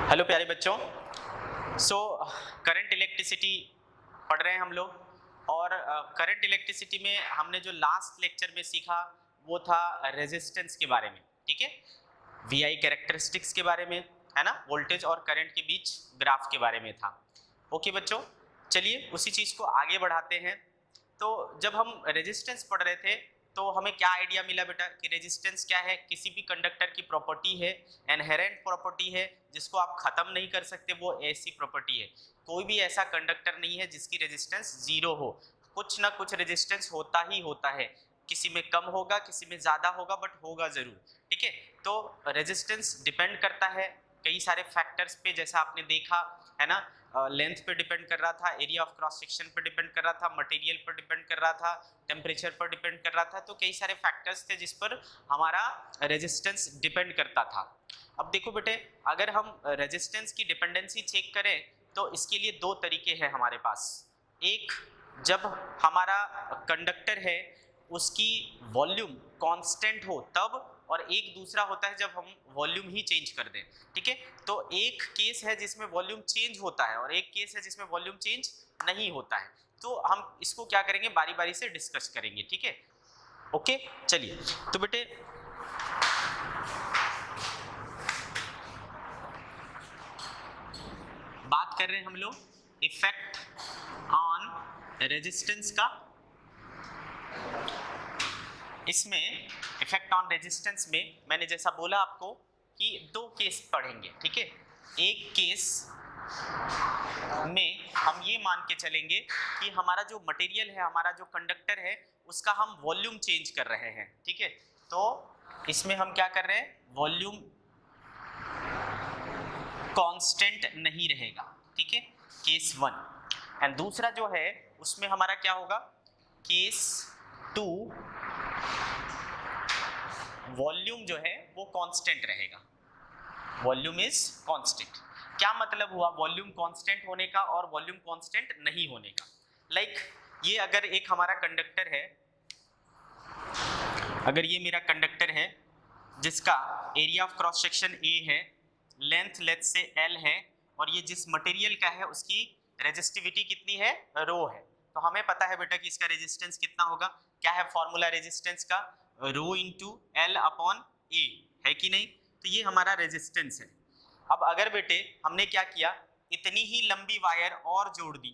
Hello प्यारे बच्चों। Current electricity पढ़ रहे हैं हम लोग और करंट इलेक्ट्रिसिटी में हमने जो लास्ट लेक्चर में सीखा वो था रेजिस्टेंस के बारे में। ठीक है, वीआई कैरेक्टरिस्टिक्स के बारे में, है ना, वोल्टेज और करंट के बीच ग्राफ के बारे में था। ओके बच्चों, चलिए उसी चीज़ को आगे बढ़ाते हैं। तो जब हम रेजिस्टेंस पढ़ रहे थे तो हमें क्या आइडिया मिला बेटा कि रेजिस्टेंस क्या है? किसी भी कंडक्टर की प्रॉपर्टी है, इनहेरेंट प्रॉपर्टी है जिसको आप खत्म नहीं कर सकते, वो ऐसी प्रॉपर्टी है। कोई भी ऐसा कंडक्टर नहीं है जिसकी रेजिस्टेंस जीरो हो, कुछ ना कुछ रेजिस्टेंस होता ही होता है। किसी में कम होगा, किसी में ज़्यादा होगा, बट होगा ज़रूर। ठीक है, तो रेजिस्टेंस डिपेंड करता है कई सारे फैक्टर्स पे, जैसा आपने देखा है ना। लेंथ पे डिपेंड कर रहा था, एरिया ऑफ क्रॉस सेक्शन पे डिपेंड कर रहा था, मटेरियल पर डिपेंड कर रहा था, टेम्परेचर पर डिपेंड कर रहा था। तो कई सारे फैक्टर्स थे जिस पर हमारा रेजिस्टेंस डिपेंड करता था। अब देखो बेटे, अगर हम रेजिस्टेंस की डिपेंडेंसी चेक करें तो इसके लिए दो तरीके हैं हमारे पास। एक, जब हमारा कंडक्टर है उसकी वॉल्यूम कांस्टेंट हो तब, और एक दूसरा होता है जब हम वॉल्यूम ही चेंज कर दें। ठीक है, तो एक केस है जिसमें वॉल्यूम चेंज होता है और एक केस है जिसमें वॉल्यूम चेंज नहीं होता है। तो हम इसको क्या करेंगे, बारी बारी से डिस्कस करेंगे। ठीक है, ओके चलिए। तो बेटे बात कर रहे हैं हम लोग इफेक्ट ऑन रेजिस्टेंस का। इसमें इफेक्ट ऑन रेजिस्टेंस में मैंने जैसा बोला आपको कि दो केस पढ़ेंगे। ठीक है, एक केस में हम ये मान के चलेंगे कि हमारा जो मटेरियल है, हमारा जो कंडक्टर है, उसका हम वॉल्यूम चेंज कर रहे हैं। ठीक है, तो इसमें हम क्या कर रहे हैं, वॉल्यूम कांस्टेंट नहीं रहेगा। ठीक है, केस वन। एंड दूसरा जो है उसमें हमारा क्या होगा, केस टू, वॉल्यूम जो है वो कांस्टेंट रहेगा। Volume is constant. क्या मतलब हुआ वॉल्यूम कांस्टेंट होने का और वॉल्यूम कांस्टेंट नहीं होने का? लाइक ये अगर एक हमारा कंडक्टर है, अगर ये मेरा कंडक्टर है जिसका area of cross section A है, लेंथ लेट्स से एल है, और ये जिस मटेरियल का है उसकी रेजिस्टिविटी कितनी है, रो है। तो हमें पता है बेटा कि इसका रेजिस्टेंस कितना होगा। क्या है फॉर्मूला रेजिस्टेंस का, रो इंटू एल अपॉन ए, है कि नहीं? तो ये हमारा रेजिस्टेंस है। अब अगर बेटे हमने क्या किया, इतनी ही लंबी वायर और जोड़ दी,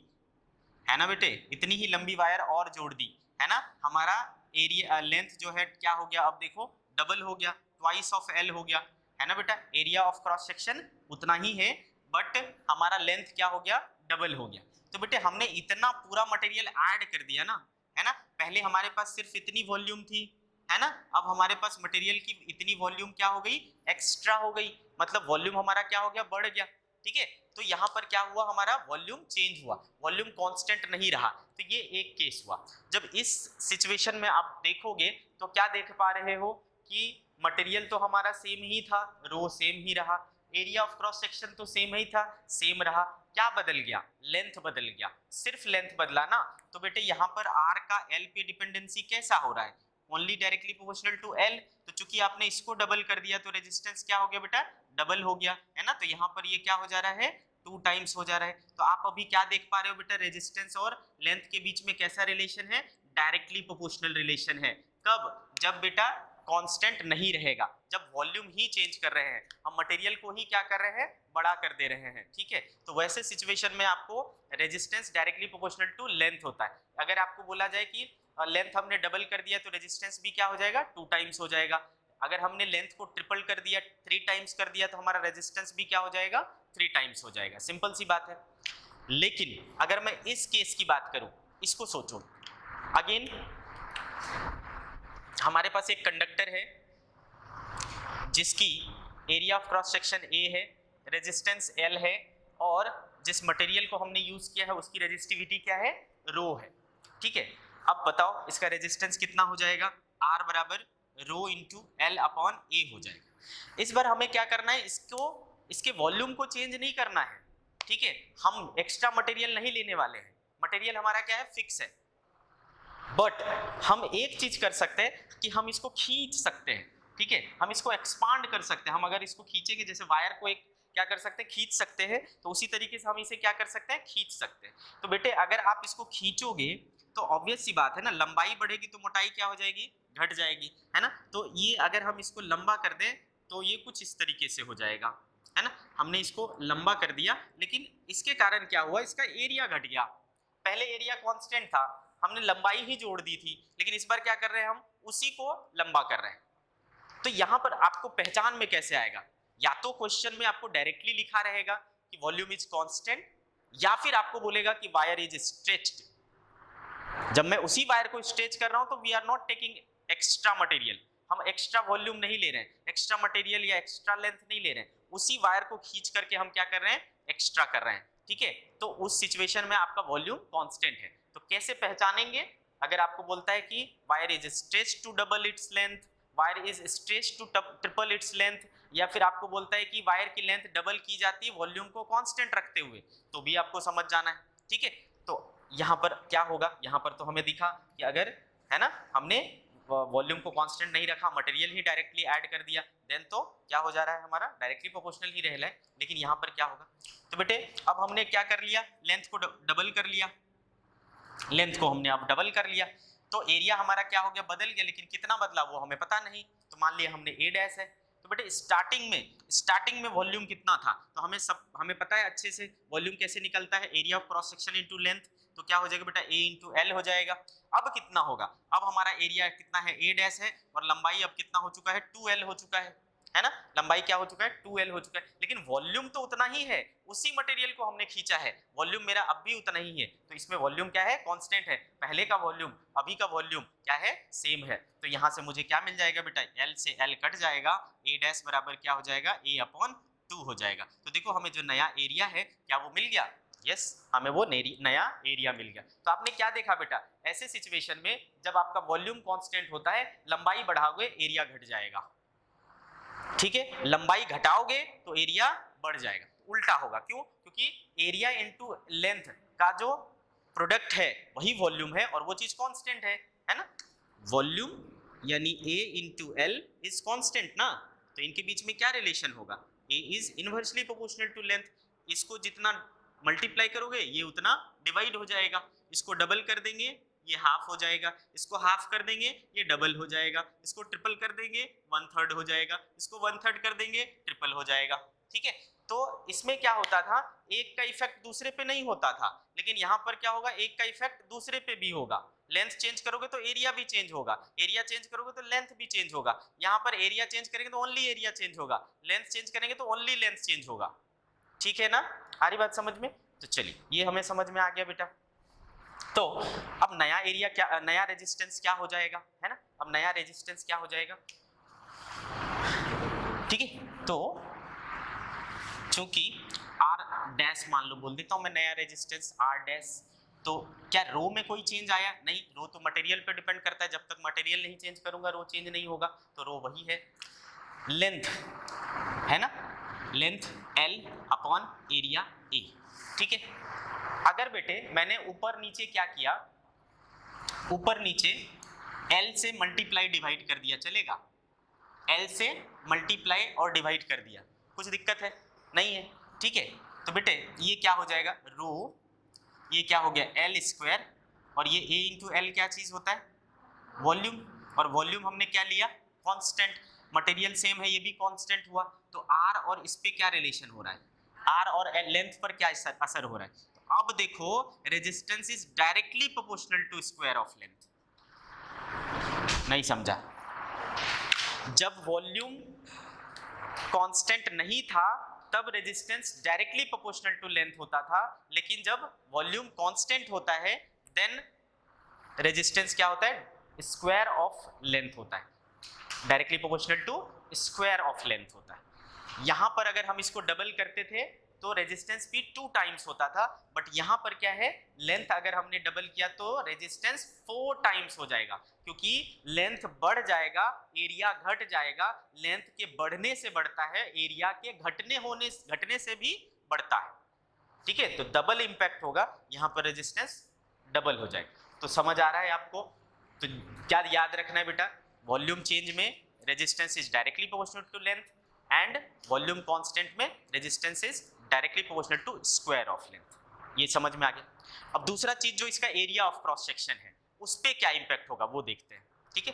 है ना बेटे, इतनी ही लंबी वायर और जोड़ दी, है ना, हमारा एरिया लेंथ जो है क्या हो गया, अब देखो डबल हो गया, ट्वाइस ऑफ एल हो गया, है ना बेटा। एरिया ऑफ क्रॉस सेक्शन उतना ही है बट हमारा लेंथ क्या हो गया, डबल हो गया। तो बेटे हमने इतना पूरा मटेरियल ऐड कर दिया ना, है ना। पहले हमारे पास सिर्फ इतनी वॉल्यूम थी, है ना, अब हमारे पास मटेरियल की इतनी वॉल्यूम क्या हो गई, एक्स्ट्रा हो गई, मतलब वॉल्यूम हमारा क्या हो गया, बढ़ गया। ठीक है, तो यहाँ पर क्या हुआ, हमारा वॉल्यूम चेंज हुआ, वॉल्यूम कांस्टेंट नहीं रहा। तो ये एक केस हुआ। जब इस सिचुएशन में आप देखोगे तो क्या देख पा रहे हो कि मटेरियल तो हमारा सेम ही था, रो सेम ही रहा, एरिया ऑफ क्रॉस सेक्शन तो सेम ही था, सेम रहा। क्या बदल गया, लेंथ बदल गया, सिर्फ लेंथ बदला ना। तो बेटे यहाँ पर आर का एल पे डिपेंडेंसी कैसा हो रहा है, only directly proportional to L. तो चूंकि आपने इसको डबल कर दिया तो रेजिस्टेंस क्या हो गया बेटा, डबल हो गया, है ना। तो यहाँ पर ये क्या हो जा रहा है, 2 टाइम्स हो जा रहा है। तो आप अभी क्या देख पा रहे हो बेटा, रेजिस्टेंस और लेंथ के बीच में कैसा रिलेशन है, डायरेक्टली प्रोपोर्शनल रिलेशन है। कब, जब बेटा कांस्टेंट नहीं रहेगा, जब वॉल्यूम ही चेंज कर रहे हैं, हम मटेरियल को ही क्या कर रहे हैं, बड़ा कर दे रहे हैं। ठीक है, तो वैसे सिचुएशन में आपको resistance directly proportional to length होता है। अगर आपको बोला जाए कि लेंथ हमने डबल कर दिया तो रेजिस्टेंस भी क्या हो जाएगा, 2 टाइम्स हो जाएगा। अगर हमने लेंथ को ट्रिपल कर दिया, 3 टाइम्स कर दिया, तो हमारा रेजिस्टेंस भी क्या हो जाएगा, 3 टाइम्स हो जाएगा। सिंपल सी बात है। लेकिन अगर मैं इस केस की बात करूं, इसको सोचो अगेन, हमारे पास एक कंडक्टर है जिसकी area of cross section A है, रेजिस्टेंस एल है, और जिस मटेरियल को हमने यूज किया है उसकी रेजिस्टिविटी क्या है, रो है। ठीक है, अब बताओ इसका रेजिस्टेंस कितना हो जाएगा, आर बराबर रो इंटू एल अपॉन ए हो जाएगा। इस बार हमें क्या करना है, इसको, इसके वॉल्यूम को चेंज नहीं करना है। ठीक है, हम एक्स्ट्रा मटेरियल नहीं लेने वाले हैं, मटेरियल हमारा क्या है, फिक्स है। बट हम एक चीज कर सकते हैं कि हम इसको खींच सकते हैं। ठीक है, हम इसको एक्सपांड कर सकते हैं। हम अगर इसको खींचेंगे, जैसे वायर को एक क्या कर सकते हैं, खींच सकते हैं। तो उसी तरीके से हम इसे क्या कर सकते हैं, खींच सकते हैं। तो बेटे अगर आप इसको खींचोगे तो ऑब्वियस सी बात है ना, लंबाई बढ़ेगी तो मोटाई क्या हो जाएगी, घट जाएगी, है ना। तो ये अगर हम इसको लंबा कर दें तो ये कुछ इस तरीके से हो जाएगा, है ना। हमने इसको लंबा कर दिया, लेकिन इसके कारण क्या हुआ, इसका एरिया घट गया। पहले एरिया कांस्टेंट था, हमने लंबाई ही जोड़ दी थी, लेकिन इस बार क्या कर रहे हैं, हम उसी को लंबा कर रहे हैं। तो यहां पर आपको पहचान में कैसे आएगा, या तो क्वेश्चन में आपको डायरेक्टली लिखा रहेगा कि वॉल्यूम इज कांस्टेंट, या फिर आपको बोलेगा कि वायर इज स्ट्रेच्ड। जब मैं उसी वायर को स्ट्रेच कर रहा हूं तो we are not taking extra material, हम एक्स्ट्रा वॉल्यूम नहीं ले रहे हैं, एक्स्ट्रा मटेरियल या एक्स्ट्रा लेंथ नहीं ले रहे हैं, उसी वायर को खींच करके हम क्या कर रहे हैं, एक्स्ट्रा कर रहे हैं, ठीक है। तो उस सिचुएशन में आपका वॉल्यूम कांस्टेंट है। तो कैसे पहचानेंगे, अगर आपको बोलता है कि wire is stretched to double its length, wire is stretched to triple its length, या फिर आपको बोलता है कि वायर की लेंथ डबल की जाती है वॉल्यूम को कांस्टेंट रखते हुए, तो भी आपको समझ जाना है, ठीक है। तो यहाँ पर क्या होगा, यहाँ पर तो हमें दिखा कि अगर, है ना, हमने वॉल्यूम को कांस्टेंट नहीं रखा, मटेरियल ही डायरेक्टली ऐड कर दिया, देन तो क्या हो जा रहा है, हमारा डायरेक्टली प्रोपोर्शनल ही रह रहा है। लेकिन यहाँ पर क्या होगा, तो बेटे अब हमने क्या कर लिया, लेंथ को डबल कर लिया, लेंथ को हमने अब डबल कर लिया, तो एरिया हमारा क्या हो गया, बदल गया, लेकिन कितना बदला वो हमें पता नहीं। तो मान लिया हमने ए डैश है, तो बेटे स्टार्टिंग में वॉल्यूम कितना था, तो हमें पता है अच्छे से वॉल्यूम कैसे निकलता है, area of cross section into length. तो क्या हो जाएगा बेटा, ए इंटू एल हो जाएगा। अब कितना होगा, अब हमारा एरिया कितना है, ए डैश है, और लंबाई अब कितना हो चुका है, 2l हो चुका है ना, लंबाई क्या हो चुका है, 2l हो चुका है, लेकिन वॉल्यूम तो उतना ही है, उसी मटेरियल को हमने खींचा है, वॉल्यूम मेरा अब भी उतना ही है। तो इसमें वॉल्यूम क्या है, कांस्टेंट है, पहले का वॉल्यूम अभी का वॉल्यूम क्या है, सेम है। तो यहाँ से मुझे क्या मिल जाएगा बेटा, l से l कट जाएगा, a डैश बराबर क्या हो जाएगा, a/2 हो जाएगा। तो देखो हमें जो नया एरिया है क्या वो मिल गया, यस हमें वो नया एरिया मिल गया। तो आपने क्या देखा बेटा, ऐसे सिचुएशन में जब आपका वॉल्यूम कांस्टेंट होता है, लंबाई बढ़ाओगे एरिया घट जाएगा, ठीक है, लंबाई घटाओगे तो एरिया बढ़ जाएगा, उल्टा होगा। क्यों, क्योंकि एरिया इनटू लेंथ का जो प्रोडक्ट है वही वॉल्यूम है, और वो चीज कांस्टेंट है ना। वॉल्यूम यानी a into L is constant ना, तो इनके बीच में क्या रिलेशन होगा, a is inversely proportional to length. इसको जितना मल्टीप्लाई करोगे ये उतना डिवाइड हो जाएगा, इसको डबल कर देंगे ये हाफ हो जाएगा, इसको हाफ कर देंगे ये डबल हो जाएगा, इसको ट्रिपल कर देंगे 1/3 हो जाएगा, इसको 1/3 कर देंगे ट्रिपल हो जाएगा, ठीक है। तो इसमें क्या होता था, एक का इफेक्ट दूसरे पे नहीं होता था, लेकिन यहाँ पर क्या होगा, एक का इफेक्ट दूसरे पे भी होगा। लेंथ चेंज करोगे तो एरिया भी चेंज होगा, एरिया चेंज करोगे तो लेंथ भी चेंज होगा। यहाँ पर एरिया चेंज करेंगे तो ओनली एरिया चेंज होगा, लेंथ चेंज करेंगे तो ओनली लेंथ चेंज होगा, ठीक है ना। आ रही बात समझ में, तो चलिए ये हमें समझ में आ गया बेटा। तो अब नया एरिया क्या, नया रेजिस्टेंस क्या हो जाएगा, है ना, अब नया रेजिस्टेंस क्या हो जाएगा, ठीक है। तो चूंकि आर डैश मान लो बोल देता हूं मैं, नया रेजिस्टेंस आर डैश, तो क्या रो में कोई चेंज आया, नहीं, रो तो मटेरियल पे डिपेंड करता है, जब तक मटेरियल नहीं चेंज करूंगा रो चेंज नहीं होगा, तो रो वही है। लेंथ है ना, length L upon area A, ठीक है। अगर बेटे मैंने ऊपर नीचे क्या किया, ऊपर नीचे L से मल्टीप्लाई डिवाइड कर दिया, चलेगा, L से मल्टीप्लाई और डिवाइड कर दिया, कुछ दिक्कत है नहीं है, ठीक है। तो बेटे ये क्या हो जाएगा, रो, ये क्या हो गया L स्क्वायर, और ये A इंटू एल क्या चीज होता है, वॉल्यूम, और वॉल्यूम हमने क्या लिया, कांस्टेंट, मटेरियल सेम है ये भी कांस्टेंट हुआ। तो R और इस पे क्या रिलेशन हो रहा है, R और लेंथ पर क्या असर हो रहा है। तो अब देखो resistance is directly proportional to square of length, नहीं समझा, जब वॉल्यूम कांस्टेंट नहीं था तब resistance directly proportional to length होता था, लेकिन जब वॉल्यूम कांस्टेंट होता है देन रेजिस्टेंस क्या होता है, स्क्वायर ऑफ लेंथ होता है, directly proportional to square of length होता है। यहां पर अगर हम इसको डबल करते थे तो रेजिस्टेंस भी 2 टाइम्स होता था, बट यहां पर क्या है, लेंथ अगर हमने डबल किया तो रेजिस्टेंस 4 टाइम्स हो जाएगा, क्योंकि लेंथ बढ़ जाएगा एरिया घट जाएगा, लेंथ के बढ़ने से बढ़ता है, एरिया के घटने से भी बढ़ता है, ठीक है। तो डबल इंपैक्ट होगा, यहां पर रेजिस्टेंस डबल हो जाएगा। तो समझ आ रहा है आपको, तो क्या याद रखना है बेटा, वॉल्यूम चेंज में resistance is directly proportional to length, and volume constant में resistance is directly proportional to square of length. ये समझ में आ गया। अब दूसरा चीज जो इसका एरिया ऑफ क्रॉस सेक्शन है उस पे क्या इंपैक्ट होगा वो देखते हैं, ठीक है।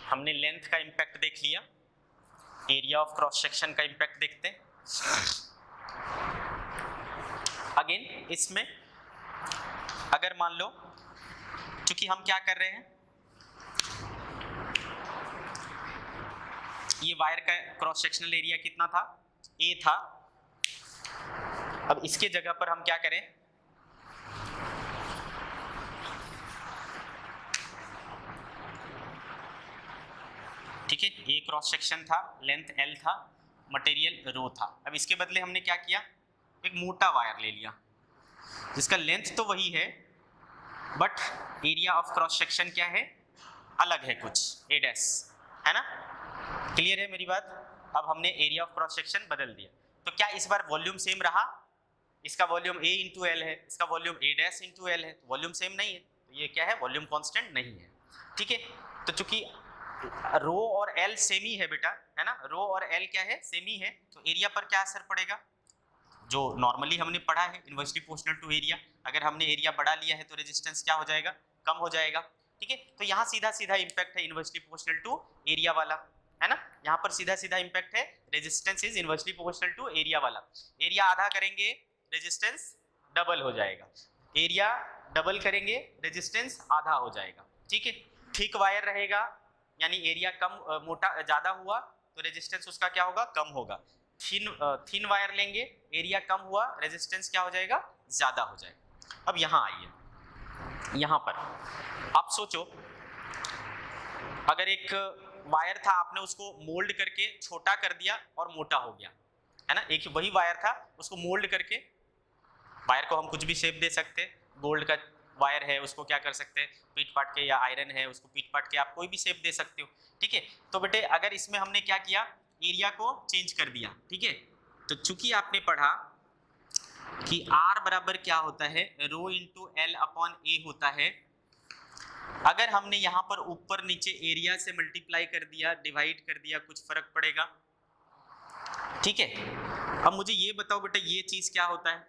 हमने लेंथ का इंपैक्ट देख लिया, एरिया ऑफ क्रॉस सेक्शन का इंपैक्ट देखते हैं। अगेन इसमें अगर मान लो, क्योंकि हम क्या कर रहे हैं, ये वायर का क्रॉस सेक्शनल एरिया कितना था, ए था। अब इसके जगह पर हम क्या करें, ठीक है, ए क्रॉस सेक्शन था, लेंथ एल था, मटेरियल रो था। अब इसके बदले हमने क्या किया, एक मोटा वायर ले लिया जिसका लेंथ तो वही है but area of cross section क्या है, अलग है कुछ, ए डैश, है ना। क्लियर है मेरी बात। अब हमने एरिया ऑफ क्रॉस सेक्शन बदल दिया, तो क्या इस बार वॉल्यूम सेम रहा, इसका वॉल्यूम ए इंटू एल है, इसका वॉल्यूम ए डैश इंटू एल है, तो वॉल्यूम सेम नहीं है, तो ये क्या है, वॉल्यूम कांस्टेंट नहीं है, ठीक है। तो चूंकि रो और एल सेम ही है बेटा, है ना, रो और एल क्या है, सेम ही है, तो एरिया पर क्या असर पड़ेगा, जो नॉर्मली हमने पढ़ा है इन्वर्सली प्रोपोर्शनल टू एरिया। अगर हमने एरिया बढ़ा लिया है तो रेजिस्टेंस क्या हो जाएगा, कम हो जाएगा, ठीक है। तो यहाँ सीधा सीधा इंपैक्ट है इन्वर्सली प्रोपोर्शनल टू एरिया वाला, है ना। यहाँ पर सीधा सीधा इंपैक्ट है, resistance is inversely proportional to area वाला। एरिया आधा करेंगे रेजिस्टेंस डबल हो जाएगा, एरिया डबल करेंगे रेजिस्टेंस आधा हो जाएगा, ठीक है। थिक वायर रहेगा यानी एरिया कम मोटा ज़्यादा हुआ तो रेजिस्टेंस उसका क्या होगा, कम होगा। थिन वायर लेंगे, एरिया कम हुआ, रेजिस्टेंस क्या हो जाएगा, ज़्यादा हो जाएगा। अब यहाँ आइए, यहाँ पर आप सोचो, अगर एक वायर था, आपने उसको मोल्ड करके छोटा कर दिया और मोटा हो गया, है ना। एक वही वायर था, उसको मोल्ड करके, वायर को हम कुछ भी शेप दे सकते हैं, गोल्ड का वायर है उसको क्या कर सकते हैं, पीट पाट के, या आयरन है उसको पीट पाट के आप कोई भी शेप दे सकते हो, ठीक है। तो बेटे अगर इसमें हमने क्या किया, एरिया को चेंज कर दिया, ठीक है। तो चूंकि आपने पढ़ा कि R बराबर क्या होता है, रो इंटू एल अपॉन ए होता है। अगर हमने यहाँ पर ऊपर नीचे एरिया से मल्टीप्लाई कर दिया, डिवाइड कर दिया, कुछ फर्क पड़ेगा, ठीक है। अब मुझे ये बताओ बेटा, ये चीज क्या होता है,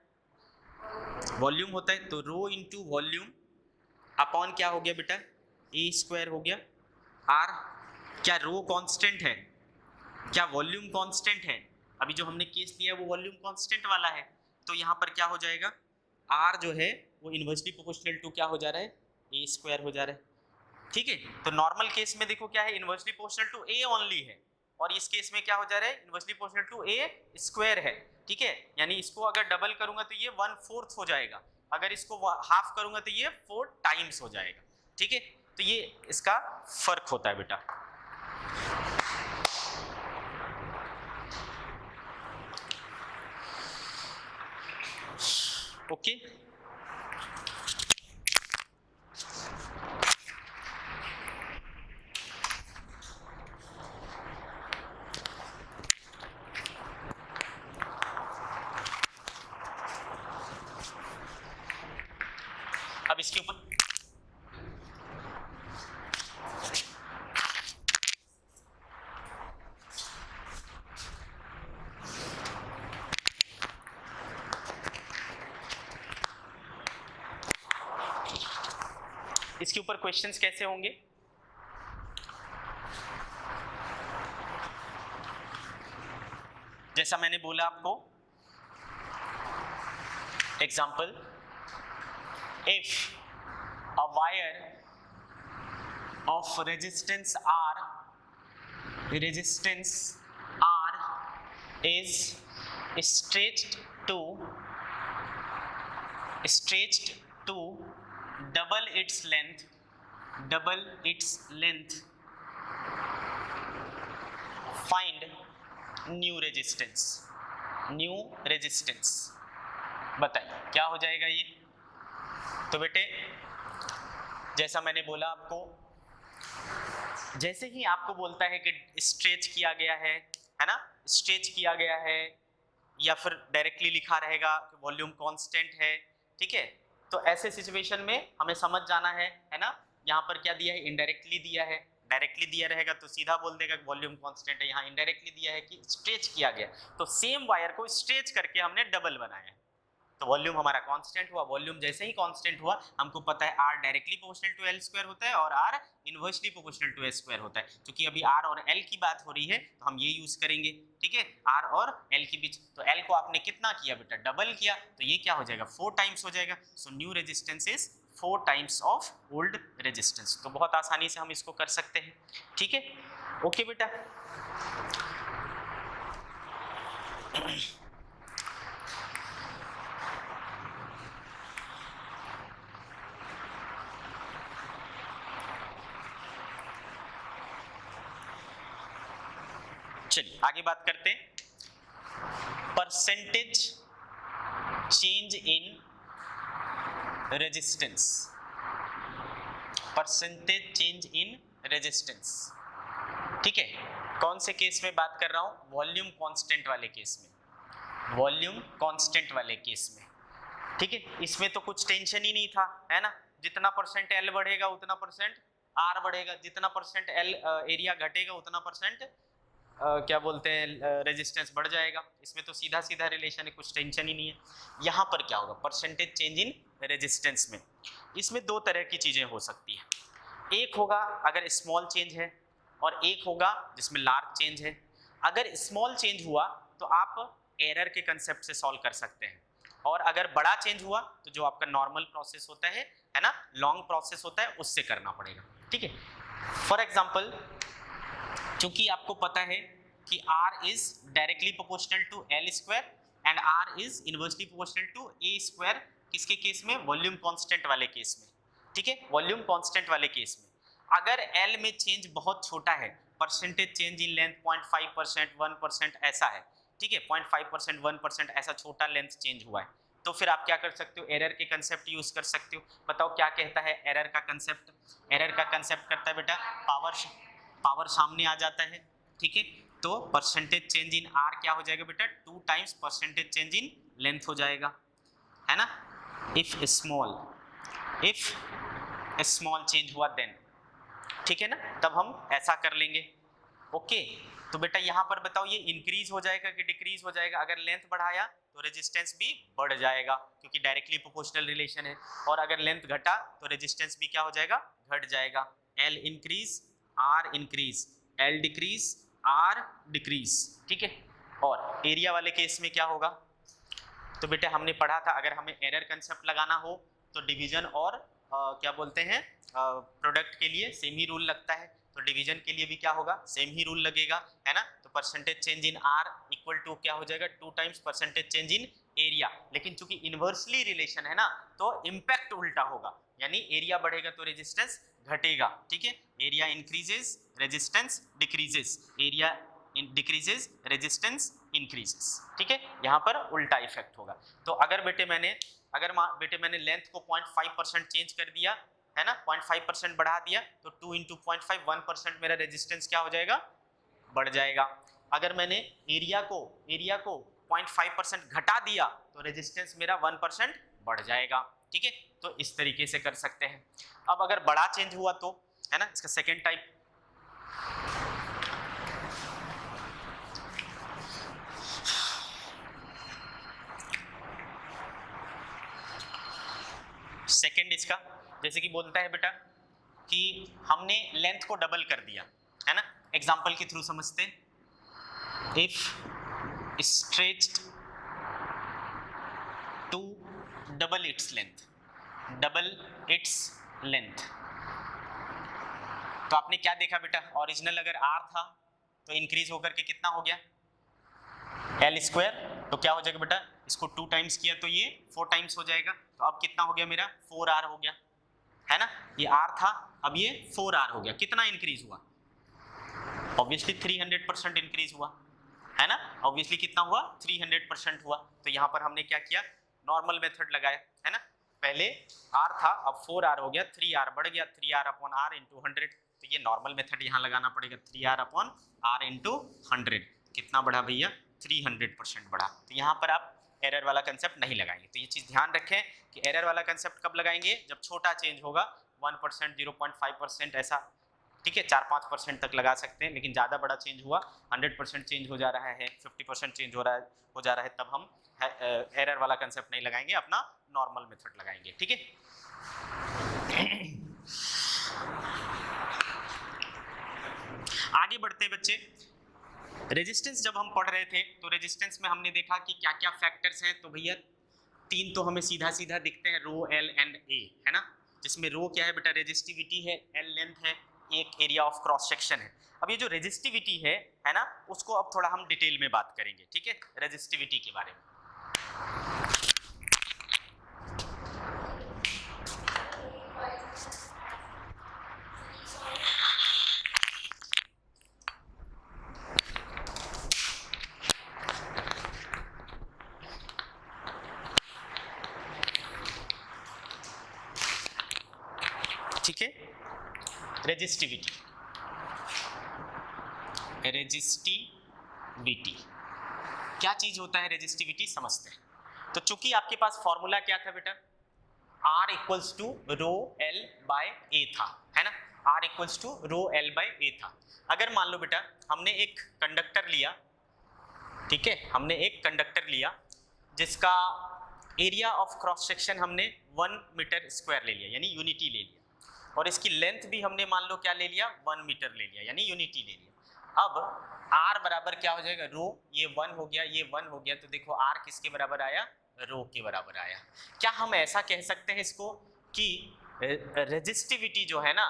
वॉल्यूम होता है, तो रो इंटू वॉल्यूम अपॉन क्या हो गया बेटा, ए स्क्वायर हो गया। आर, क्या रो कांस्टेंट है, क्या वॉल्यूम कांस्टेंट है, अभी जो हमने केस लिया वो वॉल्यूम कांस्टेंट वाला है, तो यहाँ पर क्या हो जाएगा, आर जो है वो इन्वर्सली प्रोपोर्शनल टू क्या हो जा रहा है, ए स्क्वायर हो जा रहा है, ठीक है। तो नॉर्मल केस में देखो क्या है, inversely proportional to A only है, और इस केस में क्या हो जा रहा है, inversely proportional to A square है, ठीक है। यानी इसको अगर डबल करूंगा तो ये 1/4 हो जाएगा, अगर इसको हाफ करूंगा तो ये 4 टाइम्स हो जाएगा, ठीक है। तो ये इसका फर्क होता है बेटा। ओके, अब इसके ऊपर इसके ऊपर क्वेश्चंस कैसे होंगे, जैसा मैंने बोला आपको, example, if a wire of resistance R is stretched to double its length, find new resistance। बताइए क्या हो जाएगा ये। तो बेटे जैसा मैंने बोला आपको, जैसे ही आपको बोलता है कि स्ट्रेच किया गया है ना, स्ट्रेच किया गया है, या फिर डायरेक्टली लिखा रहेगा कि वॉल्यूम कांस्टेंट है, ठीक है, तो ऐसे सिचुएशन में हमें समझ जाना है ना। यहाँ पर क्या दिया है, इनडायरेक्टली दिया है, डायरेक्टली दिया रहेगा तो सीधा बोल देगा कि वॉल्यूम कांस्टेंट है, यहाँ इनडायरेक्टली दिया है कि स्ट्रेच किया गया, तो सेम वायर को स्ट्रेच करके हमने डबल बनाया, तो वॉल्यूम हमारा कांस्टेंट हुआ। वॉल्यूम जैसे ही कांस्टेंट हुआ, हमको पता है R directly proportional to L square होता है और R inversely proportional to L square होता है। क्योंकि अभी आर और एल की बात हो रही है तो हम ये यूज करेंगे, ठीक है, आर और एल के बीच। तो एल को आपने कितना किया बेटा, डबल किया, तो ये क्या हो जाएगा, 4 टाइम्स हो जाएगा। So new resistance is 4 times of old resistance. तो बहुत आसानी से हम इसको कर सकते हैं, ठीक है, ओके बेटा। चलिए आगे बात करते हैं, percentage change in resistance, percentage change in resistance, ठीक है। कौन से केस में बात कर रहा हूं, वॉल्यूम कांस्टेंट वाले केस में, वॉल्यूम कांस्टेंट वाले केस में, ठीक है। इसमें तो कुछ टेंशन ही नहीं था, है ना, जितना परसेंट एल बढ़ेगा उतना परसेंट आर बढ़ेगा, जितना परसेंट एल एरिया घटेगा उतना परसेंट क्या बोलते हैं रेजिस्टेंस बढ़ जाएगा। इसमें तो सीधा सीधा रिलेशन है, कुछ टेंशन ही नहीं है। यहाँ पर क्या होगा, परसेंटेज चेंज इन रेजिस्टेंस में, इसमें दो तरह की चीजें हो सकती है। एक होगा अगर स्मॉल चेंज है, और एक होगा जिसमें लार्ज चेंज है। अगर स्मॉल चेंज हुआ तो आप एरर के कंसेप्ट से सॉल्व कर सकते हैं, और अगर बड़ा चेंज हुआ तो जो आपका नॉर्मल प्रोसेस होता है ना, लॉन्ग प्रोसेस होता है, उससे करना पड़ेगा, ठीक है। फॉर एग्जाम्पल, क्योंकि आपको पता है कि R is directly proportional to L square and R is inversely proportional to A square, किसके केस में, वॉल्यूम कांस्टेंट वाले केस में, ठीक है, वॉल्यूम कांस्टेंट वाले केस में। अगर L में चेंज बहुत छोटा है, परसेंटेज चेंज इन लेंथ 0.5%, 1% ऐसा है, ठीक है, 0.5%, 1% ऐसा छोटा लेंथ चेंज हुआ है, तो फिर आप क्या कर सकते हो, एरर के कंसेप्ट यूज कर सकते हो। बताओ क्या कहता है एरर का कंसेप्ट, एरर का कंसेप्ट करता है बेटा, पावर सामने आ जाता है, ठीक है, तो परसेंटेज चेंज इन आर क्या हो जाएगा बेटा, 2 times percentage change in length हो जाएगा, है ना। इफ स्मॉल चेंज हुआ देन, ठीक है ना, तब हम ऐसा कर लेंगे, ओके। तो बेटा यहाँ पर बताओ ये इंक्रीज हो जाएगा कि डिक्रीज हो जाएगा, अगर लेंथ बढ़ाया तो रेजिस्टेंस भी बढ़ जाएगा, क्योंकि डायरेक्टली प्रोपोर्शनल रिलेशन है, और अगर लेंथ घटा तो रेजिस्टेंस भी क्या हो जाएगा, घट जाएगा। L increase R increase, L decrease R decrease, ठीक है। और एरिया वाले केस में क्या होगा, तो बेटे हमने पढ़ा था अगर हमें एरर कंसेप्ट लगाना हो तो डिवीजन और क्या बोलते हैं प्रोडक्ट के लिए सेम ही रूल लगता है, तो डिवीजन के लिए भी क्या होगा, सेम ही रूल लगेगा, है ना। तो percentage change in R equal to क्या हो जाएगा, 2 times percentage change in area. लेकिन चूंकि इनवर्सली रिलेशन है ना, तो इम्पैक्ट उल्टा होगा, यानी एरिया बढ़ेगा तो रेजिस्टेंस घटेगा, ठीक है। Area increases resistance decreases, area decreases resistance increases, ठीक है, यहाँ पर उल्टा इफेक्ट होगा। तो अगर बेटे मैंने लेंथ को 0.5% चेंज कर दिया, है ना, 0.5% बढ़ा दिया, तो 2 × 0.5 1% मेरा रेजिस्टेंस क्या हो जाएगा, बढ़ जाएगा। अगर मैंने एरिया को 0.5% घटा दिया तो रेजिस्टेंस मेरा 1% बढ़ जाएगा, ठीक है। तो इस तरीके से कर सकते हैं। अब अगर बड़ा चेंज हुआ तो, है ना, इसका सेकेंड टाइप, सेकेंड इसका जैसे कि बोलता है बेटा कि हमने लेंथ को डबल कर दिया, है ना, एग्जांपल के थ्रू समझते हैं। If stretched to double its length, तो आपने क्या देखा बेटा, ओरिजिनल अगर आर था तो इंक्रीज होकर के कितना हो गया, एल स्क्वायर, तो क्या हो जाएगा बेटा, इसको 2 टाइम्स किया तो ये 4 टाइम्स हो जाएगा, तो अब कितना हो गया मेरा, 4r हो गया, है ना। ये r था, अब ये 4r हो गया, कितना इंक्रीज हुआ, ऑब्वियसली 300% इंक्रीज हुआ, है ना, ऑब्वियसली कितना हुआ, 300% हुआ। तो यहाँ पर हमने क्या किया, नॉर्मल मेथड लगाया, है ना, पहले r था अब 4r हो गया, 3r बढ़ गया, 3r/r × 100, तो ये नॉर्मल मेथड यहाँ लगाना पड़ेगा, 3r अपॉन r इंटू 100, कितना बढ़ा भैया 300% बढ़ा। तो यहाँ पर आप एरर वाला कंसेप्ट नहीं लगाएंगे। तो ये चीज़ ध्यान रखें कि एरर वाला कंसेप्ट कब लगाएंगे, जब छोटा चेंज होगा 1%, 0.5% ऐसा, ठीक है, 4-5% तक लगा सकते हैं, लेकिन ज़्यादा बड़ा चेंज हुआ, 100% चेंज हो जा रहा है, 50% चेंज हो जा रहा है, तब हम एरर वाला कंसेप्ट नहीं लगाएंगे, अपना नॉर्मल मेथड लगाएंगे, ठीक है। आगे बढ़ते हैं बच्चे। रेजिस्टेंस जब हम पढ़ रहे थे तो रेजिस्टेंस में हमने देखा कि क्या क्या फैक्टर्स हैं। तो भैया 3 तो हमें सीधा सीधा दिखते हैं, रो, एल एंड ए, है ना, जिसमें रो क्या है बेटा, रेजिस्टिविटी है, एल लेंथ है, एक एरिया ऑफ क्रॉस सेक्शन है। अब ये जो रेजिस्टिविटी है ना, उसको अब थोड़ा हम डिटेल में बात करेंगे, ठीक है, रेजिस्टिविटी के बारे में। ठीक है, रेजिस्टिविटी, रेजिस्टिविटी क्या चीज होता है, रेजिस्टिविटी समझते हैं। तो चूंकि आपके पास फॉर्मूला क्या था बेटा, R equals to rho L by A था, है ना, R equals to rho L by A था। अगर मान लो बेटा हमने एक कंडक्टर लिया, ठीक है, हमने एक कंडक्टर लिया जिसका एरिया ऑफ क्रॉस सेक्शन हमने 1 मीटर स्क्वायर ले लिया, यानी यूनिटी ले लिया, और इसकी लेंथ भी हमने मान लो क्या ले लिया, 1 मीटर ले लिया, यानी यूनिटी ले लिया। अब R बराबर क्या हो जाएगा, रो, ये 1 हो गया, ये 1 हो गया, तो देखो R किसके बराबर आया, रो के बराबर आया। क्या हम ऐसा कह सकते हैं इसको कि रेजिस्टिविटी जो है ना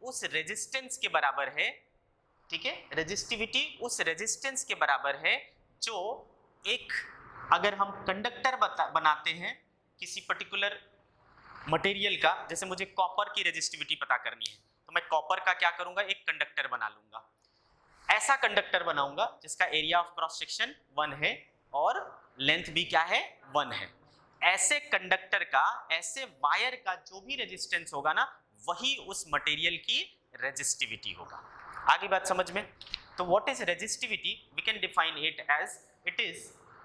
उस रेजिस्टेंस के बराबर है, ठीक है, रेजिस्टिविटी उस रेजिस्टेंस के बराबर है जो एक, अगर हम कंडक्टर बनाते हैं किसी पर्टिकुलर मटेरियल का, जैसे मुझे कॉपर की रेजिस्टिविटी पता करनी है, तो मैं कॉपर का क्या करूंगा, एक कंडक्टर बना लूंगा, ऐसा कंडक्टर बनाऊंगा जिसका एरिया ऑफ क्रॉस सेक्शन 1 है और लेंथ भी क्या है, 1 है। ऐसे कंडक्टर का, ऐसे वायर का जो भी रेजिस्टेंस होगा ना, वही उस मटेरियल की रेजिस्टिविटी होगा। आगे बात समझ में। तो what is resistivity, we can define it as it is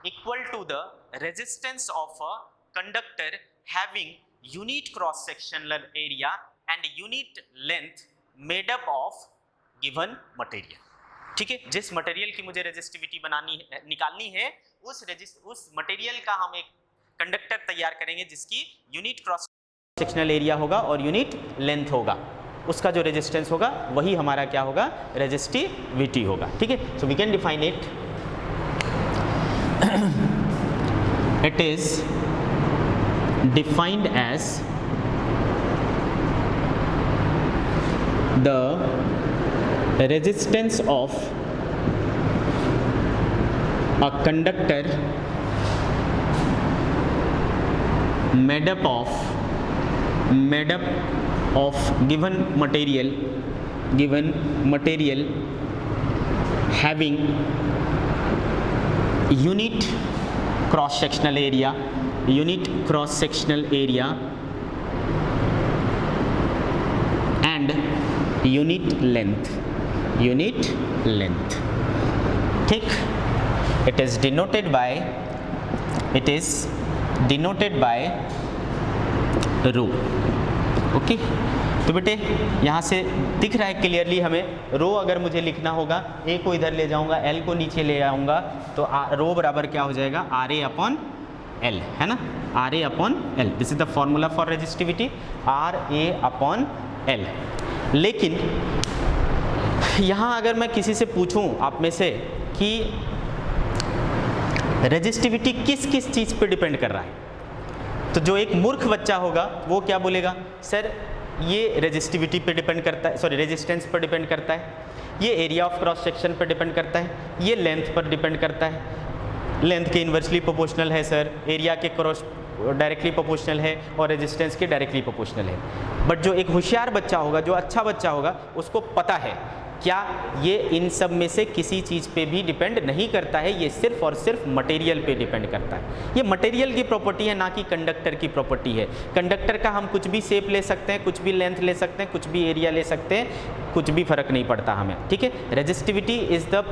equal to the resistance of a conductor having unit cross sectional area and unit length made up of given material. ठीक है, जिस material की मुझे resistivity निकालनी है, उस material का हम एक कंडक्टर तैयार करेंगे जिसकी यूनिट क्रॉस सेक्शनल एरिया होगा और यूनिट लेंथ होगा, उसका जो रेजिस्टेंस होगा वही हमारा क्या होगा, रेजिस्टिविटी होगा। ठीक है, so we can define it, it is defined as the resistance of a conductor made up of given material having unit cross sectional area and unit length, ठीक, it is denoted by rho. Okay, तो बेटे यहाँ से दिख रहा है clearly, हमें रो अगर मुझे लिखना होगा, ए को इधर ले जाऊंगा, एल को नीचे ले आऊंगा, तो रो बराबर क्या हो जाएगा, आर ए अपॉन एल, है ना, R A upon L. This is the formula for resistivity, R A upon L. लेकिन यहाँ अगर मैं किसी से पूछूं आप में से कि रेजिस्टिविटी किस किस चीज़ पे डिपेंड कर रहा है, तो जो एक मूर्ख बच्चा होगा वो क्या बोलेगा, सर ये रेजिस्टिविटी पे डिपेंड करता है, सॉरी रेजिस्टेंस पर डिपेंड करता है, ये एरिया ऑफ क्रॉस सेक्शन पर डिपेंड करता है, ये लेंथ पर डिपेंड करता है, लेंथ के इन्वर्सली प्रोपोर्शनल है सर, एरिया के क्रॉस डायरेक्टली प्रोपोर्शनल है और रेजिस्टेंस के डायरेक्टली प्रोपोर्शनल है। बट जो एक होशियार बच्चा होगा, जो अच्छा बच्चा होगा, उसको पता है क्या ये इन सब में से किसी चीज़ पे भी डिपेंड नहीं करता है, ये सिर्फ और सिर्फ मटेरियल पे डिपेंड करता है। ये मटेरियल की प्रॉपर्टी है, ना कि कंडक्टर की प्रॉपर्टी है। कंडक्टर का हम कुछ भी शेप ले सकते हैं, कुछ भी लेंथ ले सकते हैं, कुछ भी एरिया ले सकते हैं, कुछ भी फर्क नहीं पड़ता हमें, ठीक है। Resistivity is the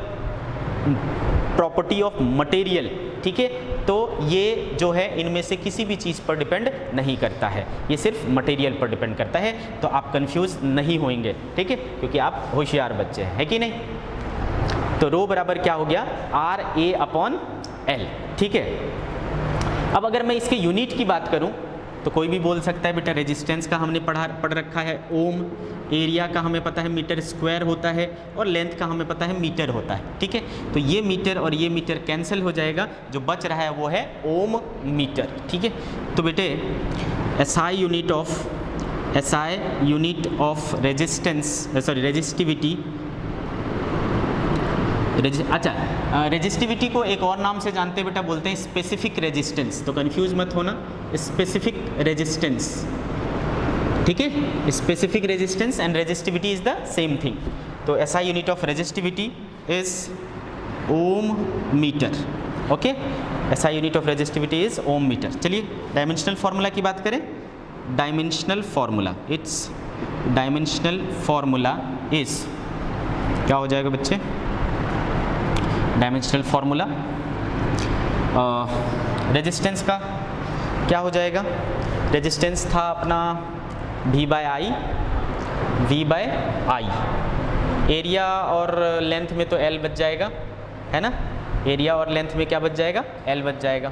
property of material, ठीक है। तो ये जो है इनमें से किसी भी चीज़ पर डिपेंड नहीं करता है, ये सिर्फ मटेरियल पर डिपेंड करता है। तो आप कंफ्यूज नहीं होंगे, ठीक है, क्योंकि आप होशियार बच्चे हैं, है कि नहीं। तो रो बराबर क्या हो गया, आर ए अपॉन एल, ठीक है। अब अगर मैं इसके यूनिट की बात करूं तो कोई भी बोल सकता है बेटा रेजिस्टेंस का हमने पढ़ रखा है ओम, एरिया का हमें पता है मीटर स्क्वायर होता है, और लेंथ का हमें पता है मीटर होता है, ठीक है। तो ये मीटर और ये मीटर कैंसिल हो जाएगा, जो बच रहा है वो है ओम मीटर, ठीक है। तो बेटे SI unit of resistance, sorry resistivity, अच्छा रेजिस्टिविटी को एक और नाम से जानते हैं बेटा, बोलते हैं स्पेसिफिक रेजिस्टेंस। तो कंफ्यूज मत होना, स्पेसिफिक रेजिस्टेंस, ठीक है। Specific resistance and resistivity is the same thing. तो SI unit of resistivity is ohm metre, okay. SI unit of resistivity is ohm metre. चलिए डायमेंशनल फार्मूला की बात करें। Dimensional formula, its dimensional formula is, क्या हो जाएगा बच्चे, dimensional formula resistance का क्या हो जाएगा, रेजिस्टेंस था अपना V बाय आई, एरिया और लेंथ में तो L बच जाएगा, है ना। एरिया और लेंथ में क्या बच जाएगा, L बच जाएगा।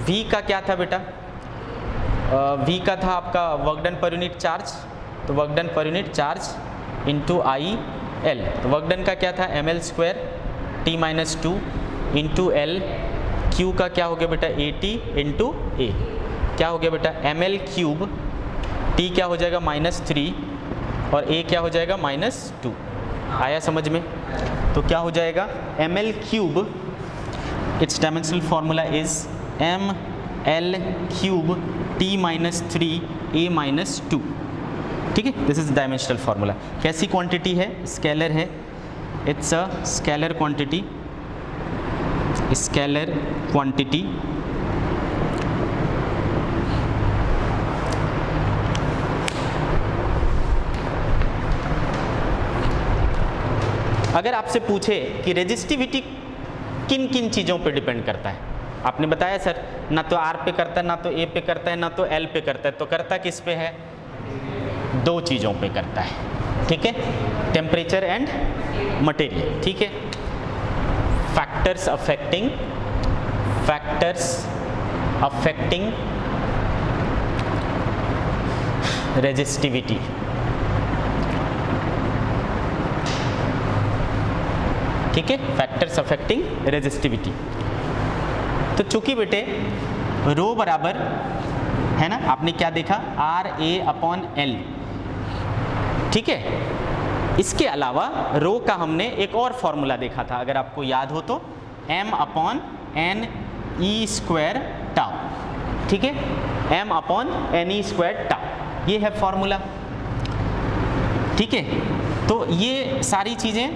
V का क्या था बेटा, V का था आपका work done per unit charge, तो work done per unit charge into I L. तो वर्क डन का क्या था ml square t minus 2 into L. Q का क्या हो गया बेटा AT इंटू A, क्या हो गया बेटा ml क्यूब, T क्या हो जाएगा -3 और A क्या हो जाएगा -2। आया समझ में। तो क्या हो जाएगा ml cube, it's dimensional formula is ml cube T -3 A -2, ठीक है। This is dimensional formula. कैसी क्वांटिटी है, स्केलर है, it's a scalar quantity, scalar quantity. अगर आपसे पूछे कि रेजिस्टिविटी किन किन चीज़ों पे डिपेंड करता है, आपने बताया सर ना तो R पे करता है, ना तो A पे करता है, ना तो L पे करता है, तो करता किस पे है, दो चीज़ों पे करता है, ठीक है, टेम्परेचर एंड मटेरियल, ठीक है। फैक्टर्स अफेक्टिंग रेजिस्टिविटी, ठीक है, फैक्टर्स अफेक्टिंग रेजिस्टिविटी। तो चूंकि बेटे रो बराबर है ना, आपने क्या देखा आर ए अपॉन एल, ठीक है। इसके अलावा रो का हमने एक और फॉर्मूला देखा था, अगर आपको याद हो तो m upon n e square tau, ठीक है, m upon n e square tau, ये है फॉर्मूला, ठीक है। तो ये सारी चीज़ें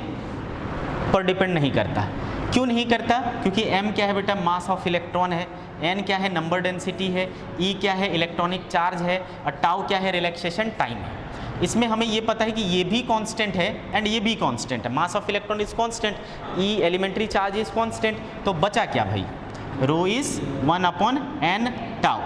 पर डिपेंड नहीं करता। क्यों नहीं करता, क्योंकि m क्या है बेटा मास ऑफ इलेक्ट्रॉन है, n क्या है नंबर डेंसिटी है, e क्या है इलेक्ट्रॉनिक चार्ज है, और टाउ क्या है रिलैक्सेशन टाइम है। इसमें हमें ये पता है कि ये भी कांस्टेंट है एंड ये भी कांस्टेंट है, mass of electron is constant, e elementary charge is constant, तो बचा क्या भाई, rho is 1 upon N tau.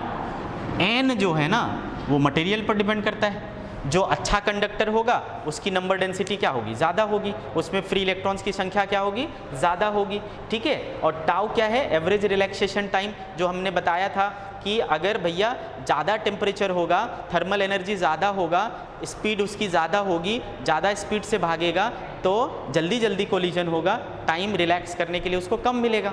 N जो है ना वो मटेरियल पर डिपेंड करता है, जो अच्छा कंडक्टर होगा उसकी नंबर डेंसिटी क्या होगी, ज़्यादा होगी, उसमें फ्री इलेक्ट्रॉन्स की संख्या क्या होगी, ज़्यादा होगी, ठीक है। और टाउ क्या है, एवरेज रिलैक्सेशन टाइम, जो हमने बताया था कि अगर भैया ज़्यादा टेम्परेचर होगा, थर्मल एनर्जी ज़्यादा होगा, स्पीड उसकी ज़्यादा होगी, ज़्यादा स्पीड से भागेगा तो जल्दी जल्दी कोलिजन होगा, टाइम रिलैक्स करने के लिए उसको कम मिलेगा,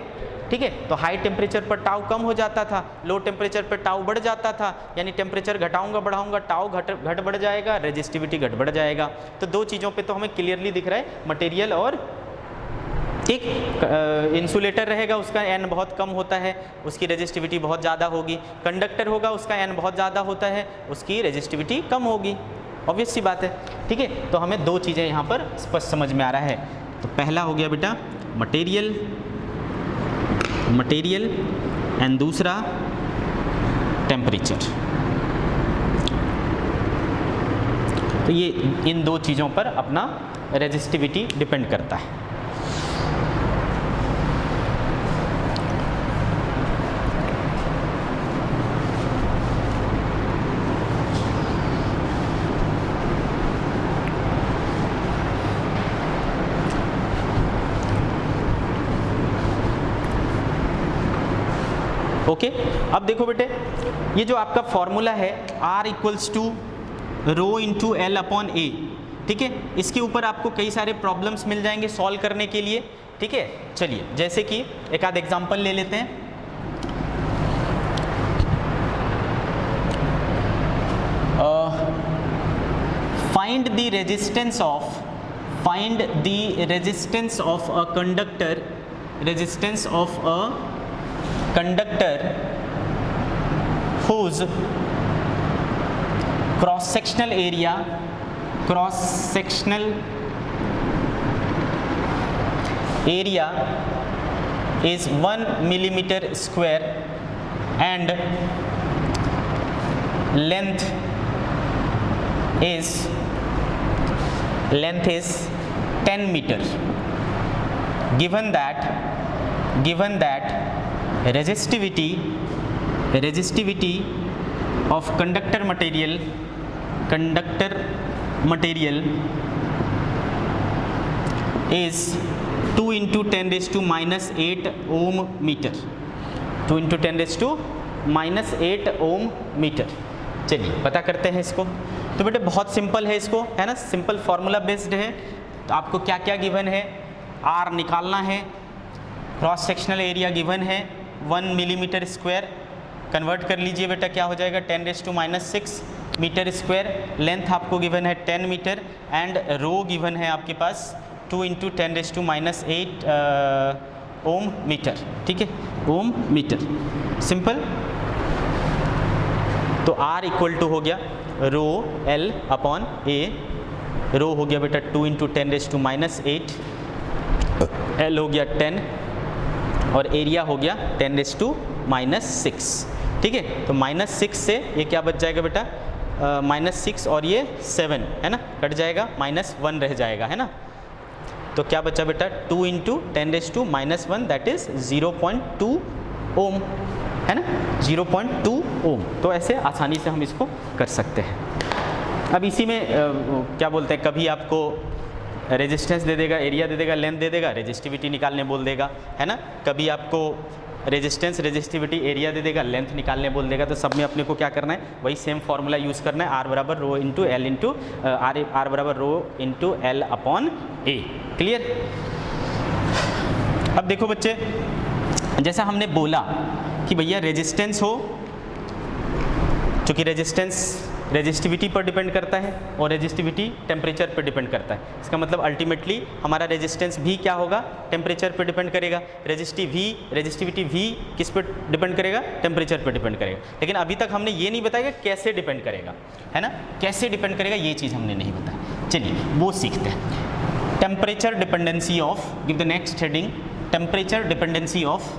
ठीक है। तो हाई टेम्परेचर पर टाउ कम हो जाता था, लो टेम्परेचर पर टाउ बढ़ जाता था, यानी टेम्परेचर घटाऊंगा बढ़ाऊंगा टाउ घट बढ़ जाएगा, रेजिस्टिविटी घट बढ़ जाएगा। तो दो चीज़ों पे तो हमें क्लियरली दिख रहा है, मटेरियल और ठीक, इंसुलेटर रहेगा उसका एन बहुत कम होता है, उसकी रेजिस्टिविटी बहुत ज़्यादा होगी, कंडक्टर होगा उसका एन बहुत ज़्यादा होता है, उसकी रेजिस्टिविटी कम होगी, ऑब्वियस सी बात है, ठीक है। तो हमें दो चीज़ें यहाँ पर स्पष्ट समझ में आ रहा है। तो पहला हो गया बेटा मटेरियल एंड दूसरा टेम्परेचर। तो ये इन दो चीज़ों पर अपना रेजिस्टिविटी डिपेंड करता है। ओके, अब देखो बेटे, ये जो आपका फॉर्मूला है R equals to rho into L upon A, ठीक है। इसके ऊपर आपको कई सारे प्रॉब्लम्स मिल जाएंगे सॉल्व करने के लिए, ठीक है। चलिए, जैसे कि एक आध एग्जांपल ले लेते हैं। Find the resistance of a conductor whose cross sectional area is 1 millimeter square and length is 10 meter. Given that resistivity of conductor material is 2 into 10 raised to minus 8 ohm meter, 2 into 10 raised to minus 8 ohm meter। चलिए पता करते हैं इसको। तो बेटे बहुत simple है इसको, है ना, सिंपल फार्मूला बेस्ड है। तो आपको क्या क्या गिवन है, R निकालना है, क्रॉस सेक्शनल एरिया गिवन है 1 मिलीमीटर स्क्वायर, कन्वर्ट कर लीजिए बेटा, क्या हो जाएगा 10 raise to minus 6 metre square. Length आपको गिवन है 10 मीटर एंड रो गिवन है आपके पास 2 into 10 raise to minus 8 ohm metre, ठीक है, ओम मीटर, सिंपल। तो R इक्वल टू हो गया rho L upon A, rho हो गया बेटा 2 into 10 raise to minus 8, L हो गया 10 और एरिया हो गया 10 रेज़ टू माइनस 6, ठीक है। तो माइनस 6 से ये क्या बच जाएगा बेटा, माइनस 6 और ये 7 है ना, कट जाएगा, माइनस 1 रह जाएगा, है ना। तो क्या बचा बेटा 2 into 10 raise to minus 1, that is 0.2 ohm, है ना, 0.2 ओम। तो ऐसे आसानी से हम इसको कर सकते हैं। अब इसी में क्या बोलते हैं, कभी आपको रेजिस्टेंस दे देगा, एरिया दे देगा, लेंथ दे देगा, रेजिस्टिविटी निकालने बोल देगा, है ना। कभी आपको रेजिस्टेंस, रेजिस्टिविटी, एरिया दे देगा, लेंथ निकालने बोल देगा। तो सब में अपने को क्या करना है, वही सेम फार्मूला यूज़ करना है, R बराबर रो इंटू एल इंटू R बराबर रो इंटू एल अपॉन ए। क्लियर। अब देखो बच्चे, जैसा हमने बोला कि भैया रेजिस्टेंस हो, चूँकि रेजिस्टेंस रेजिस्टिविटी पर डिपेंड करता है और रेजिस्टिविटी टेम्परेचर पर डिपेंड करता है। इसका मतलब अल्टीमेटली हमारा रेजिस्टेंस भी क्या होगा, टेम्परेचर पर डिपेंड करेगा। रेजिस्टिविटी भी किस पर डिपेंड करेगा, टेम्परेचर पर डिपेंड करेगा। लेकिन अभी तक हमने ये नहीं बताया कैसे डिपेंड करेगा, है ना, कैसे डिपेंड करेगा ये चीज़ हमने नहीं बताया। चलिए वो सीखते हैं। Temperature dependency of, give the next heading, temperature dependency of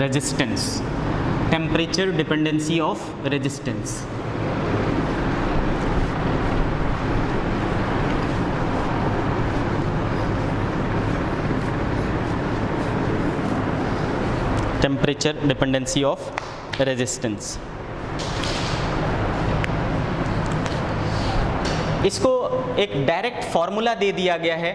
resistance, temperature dependency of resistance। temperature dependency of resistance। इसको एक डायरेक्ट फॉर्मूला दे दिया गया है,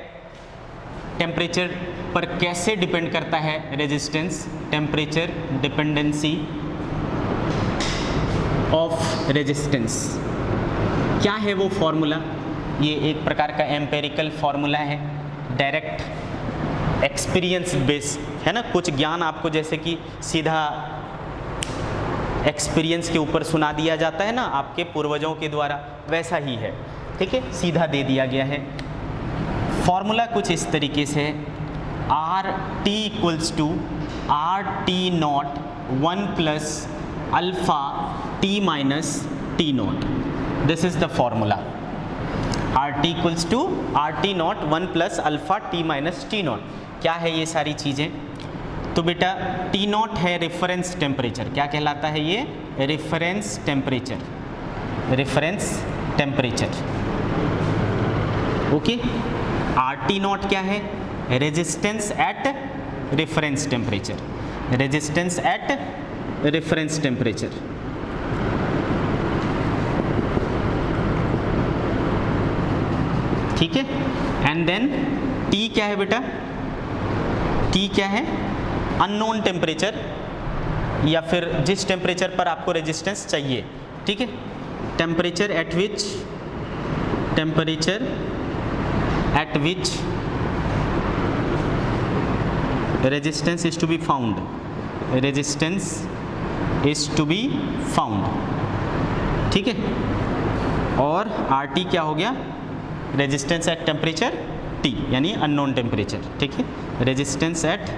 टेम्परेचर पर कैसे डिपेंड करता है resistance, temperature dependency of resistance. क्या है वो फॉर्मूला, ये एक प्रकार का एम्पेरिकल फॉर्मूला है, डायरेक्ट एक्सपीरियंस बेस, है ना। कुछ ज्ञान आपको जैसे कि सीधा एक्सपीरियंस के ऊपर सुना दिया जाता है ना आपके पूर्वजों के द्वारा, वैसा ही है, ठीक है, सीधा दे दिया गया है। फॉर्मूला कुछ इस तरीके से, R T equals to R T not 1 plus alpha T minus T not, this is the formula. R T equals to R T not 1 plus alpha T minus T nought. क्या है ये सारी चीज़ें? तो बेटा टी नॉट है reference temperature, क्या कहलाता है ये? Reference temperature, reference temperature. Okay, R T nought क्या है? Resistance at reference temperature, resistance at reference temperature. ठीक है, एंड देन टी क्या है बेटा? टी क्या है? अननोन टेम्परेचर, या फिर जिस टेम्परेचर पर आपको रेजिस्टेंस चाहिए। ठीक है, temperature at which, temperature at which resistance is to be found, resistance is to be found. ठीक है, और आर टी क्या हो गया? रेजिस्टेंस एट टेम्परेचर टी, यानी अननोन टेम्परेचर। ठीक है, resistance at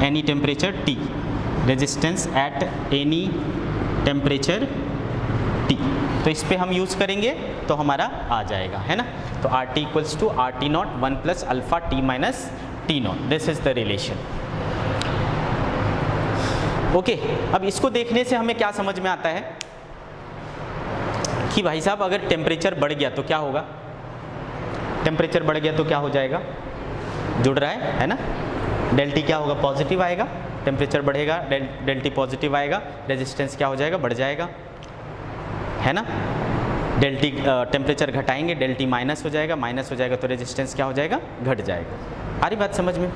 any temperature T, resistance at any temperature T. तो इस पे हम यूज़ करेंगे तो हमारा आ जाएगा, है ना। तो R T equals to R T not 1 plus alpha T minus T not, this is the relation. Okay, अब इसको देखने से हमें क्या समझ में आता है कि भाई साहब अगर टेम्परेचर बढ़ गया तो क्या होगा? टेम्परेचर बढ़ गया तो क्या हो जाएगा? जुड़ रहा है ना। डेल टी क्या होगा? पॉजिटिव आएगा। टेम्परेचर बढ़ेगा, डेल टी पॉजिटिव आएगा, रेजिस्टेंस क्या हो जाएगा? बढ़ जाएगा, है ना। डेल टी टेम्परेचर घटाएंगे, डेल टी माइनस हो जाएगा, माइनस हो जाएगा तो रेजिस्टेंस क्या हो जाएगा? घट जाएगा। आ रही बात समझ में?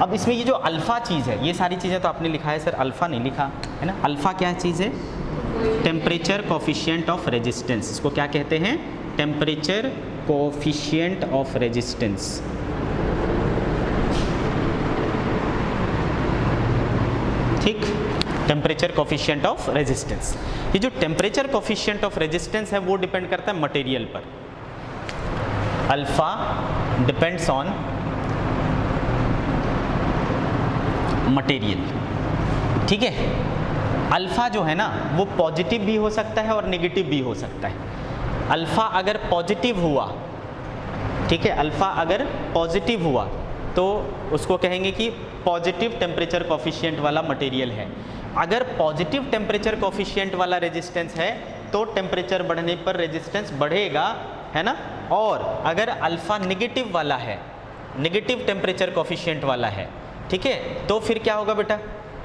अब इसमें ये जो अल्फ़ा चीज़ है, ये सारी चीज़ें तो आपने लिखा है सर, अल्फ़ा नहीं लिखा है ना। अल्फ़ा क्या चीज़ है? Temperature coefficient of resistance. इसको क्या कहते हैं? Temperature coefficient of resistance. ठीक, टेम्परेचर कोफिशिएंट ऑफ रेजिस्टेंस। ये जो टेम्परेचर कोफिशिएंट ऑफ रेजिस्टेंस है वो डिपेंड करता है मटेरियल पर। Alpha depends on material. ठीक है, अल्फा जो है ना वो पॉजिटिव भी हो सकता है और नेगेटिव भी हो सकता है। अल्फा अगर पॉजिटिव हुआ, ठीक है, अल्फा अगर पॉजिटिव हुआ तो उसको कहेंगे कि पॉजिटिव टेम्परेचर कोफिशिएंट वाला मटेरियल है। अगर पॉजिटिव टेम्परेचर कोफिशिएंट वाला रेजिस्टेंस है तो टेम्परेचर बढ़ने पर रेजिस्टेंस बढ़ेगा, है ना। और अगर अल्फा नेगेटिव वाला है, नेगेटिव टेम्परेचर कोफिशिएंट वाला है, ठीक है, तो फिर क्या होगा बेटा?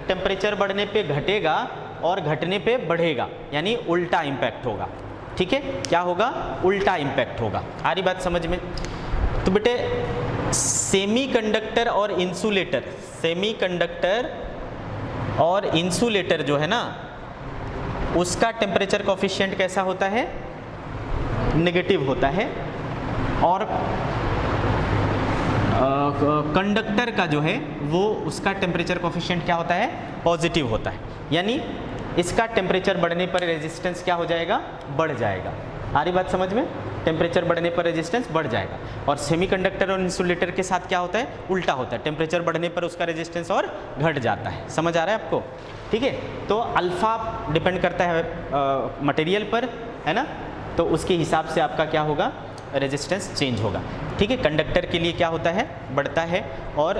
टेम्परेचर बढ़ने पे घटेगा और घटने पे बढ़ेगा, यानी उल्टा इम्पैक्ट होगा। ठीक है, क्या होगा? उल्टा इम्पैक्ट होगा। आ रही बात समझ में? तो बेटे सेमीकंडक्टर और इंसुलेटर, सेमीकंडक्टर और इंसुलेटर जो है ना उसका टेम्परेचर कोफिशिएंट कैसा होता है? नेगेटिव होता है। और कंडक्टर का जो है वो उसका टेम्परेचर कोफिशिएंट क्या होता है? पॉजिटिव होता है। यानी इसका टेम्परेचर बढ़ने पर रेजिस्टेंस क्या हो जाएगा? बढ़ जाएगा। आ रही बात समझ में? टेम्परेचर बढ़ने पर रेजिस्टेंस बढ़ जाएगा। और सेमीकंडक्टर और इंसुलेटर के साथ क्या होता है? उल्टा होता है, टेम्परेचर बढ़ने पर उसका रेजिस्टेंस और घट जाता है। समझ आ रहा है आपको? ठीक है, तो अल्फा डिपेंड करता है मटेरियल पर, है ना, तो उसके हिसाब से आपका क्या होगा? रेजिस्टेंस चेंज होगा। ठीक है, कंडक्टर के लिए क्या होता है? बढ़ता है, और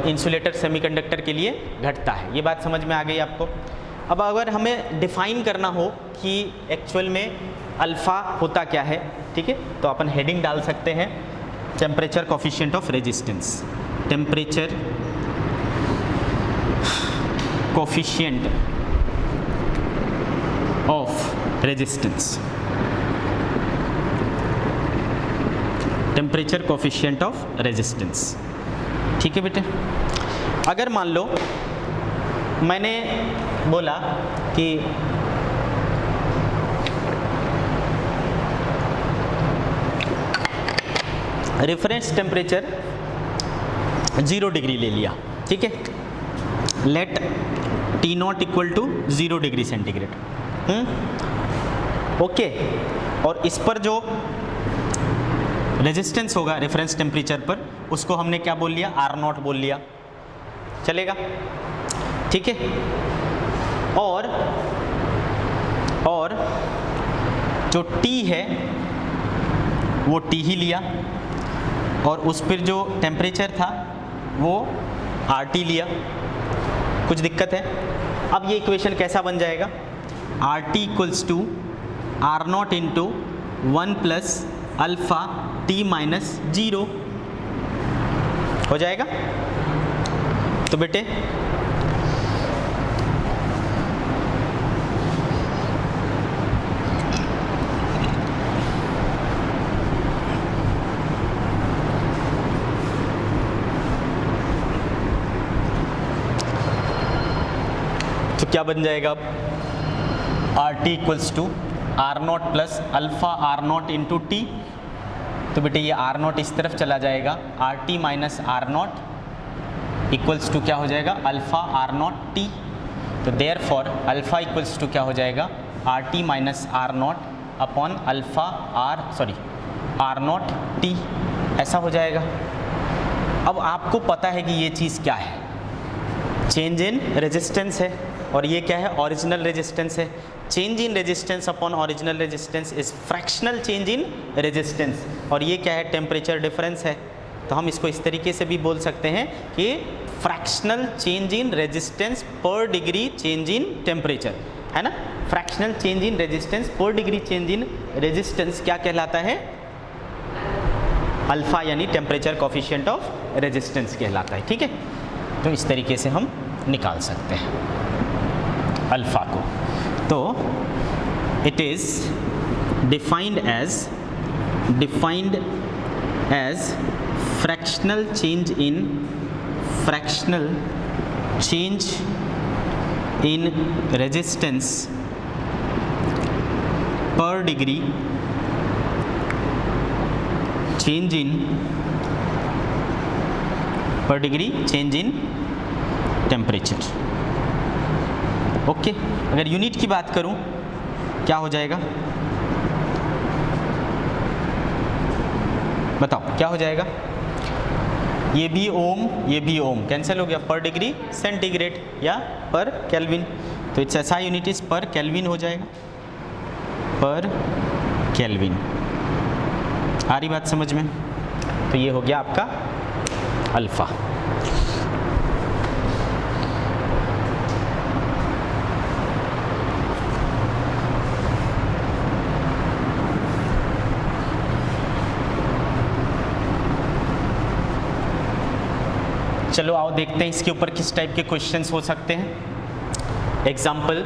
इंसुलेटर सेमीकंडक्टर के लिए घटता है। ये बात समझ में आ गई आपको? अब अगर हमें डिफाइन करना हो कि एक्चुअल में अल्फ़ा होता क्या है, ठीक है, तो अपन हेडिंग डाल सकते हैं temperature coefficient of resistance, temperature coefficient of resistance, temperature coefficient of resistance. ठीक है बेटे, अगर मान लो मैंने बोला कि रेफरेंस टेम्परेचर 0 डिग्री ले लिया, ठीक है, let T not equal to 0 degree centigrade, okay, और इस पर जो रेजिस्टेंस होगा रेफरेंस टेम्परेचर पर उसको हमने क्या बोल लिया? R0 बोल लिया, चलेगा? ठीक है, और जो T है वो T ही लिया, और उस पर जो टेम्परेचर था वो RT लिया। कुछ दिक्कत है? अब ये इक्वेशन कैसा बन जाएगा? RT equals to R0 into 1 plus alpha T minus 0 हो जाएगा। तो बेटे तो क्या बन जाएगा अब? RT equals to R0 plus alpha R0 into T। तो बेटे ये R0 इस तरफ चला जाएगा, RT minus R0 equals to क्या हो जाएगा? Alpha R0 T। तो देयरफॉर अल्फा इक्वल्स टू क्या हो जाएगा? RT minus R0 upon alpha R0 T, ऐसा हो जाएगा। अब आपको पता है कि ये चीज़ क्या है? चेंज इन रेजिस्टेंस है, और ये क्या है? ओरिजिनल रेजिस्टेंस है। Change in resistance upon original resistance is fractional change in resistance, और ये क्या है? टेम्परेचर डिफरेंस है। तो हम इसको इस तरीके से भी बोल सकते हैं कि fractional change in resistance per degree change in temperature, है ना? Fractional change in resistance per degree change in resistance क्या कहलाता है? अल्फा, यानी टेम्परेचर कोफिशिएंट ऑफ रेजिस्टेंस कहलाता है। ठीक है, तो इस तरीके से हम निकाल सकते हैं अल्फा को। तो it is defined as fractional change in resistance per degree change in temperature. Okay, अगर यूनिट की बात करूं क्या हो जाएगा? बताओ क्या हो जाएगा? ये भी ओम कैंसिल हो गया, पर डिग्री सेंटीग्रेड या पर केल्विन। तो इट्स SI यूनिट इज पर केल्विन हो जाएगा, पर केल्विन। आ रही बात समझ में? तो ये हो गया आपका अल्फा। चलो आओ देखते हैं इसके ऊपर किस टाइप के क्वेश्चंस हो सकते हैं। एग्जाम्पल,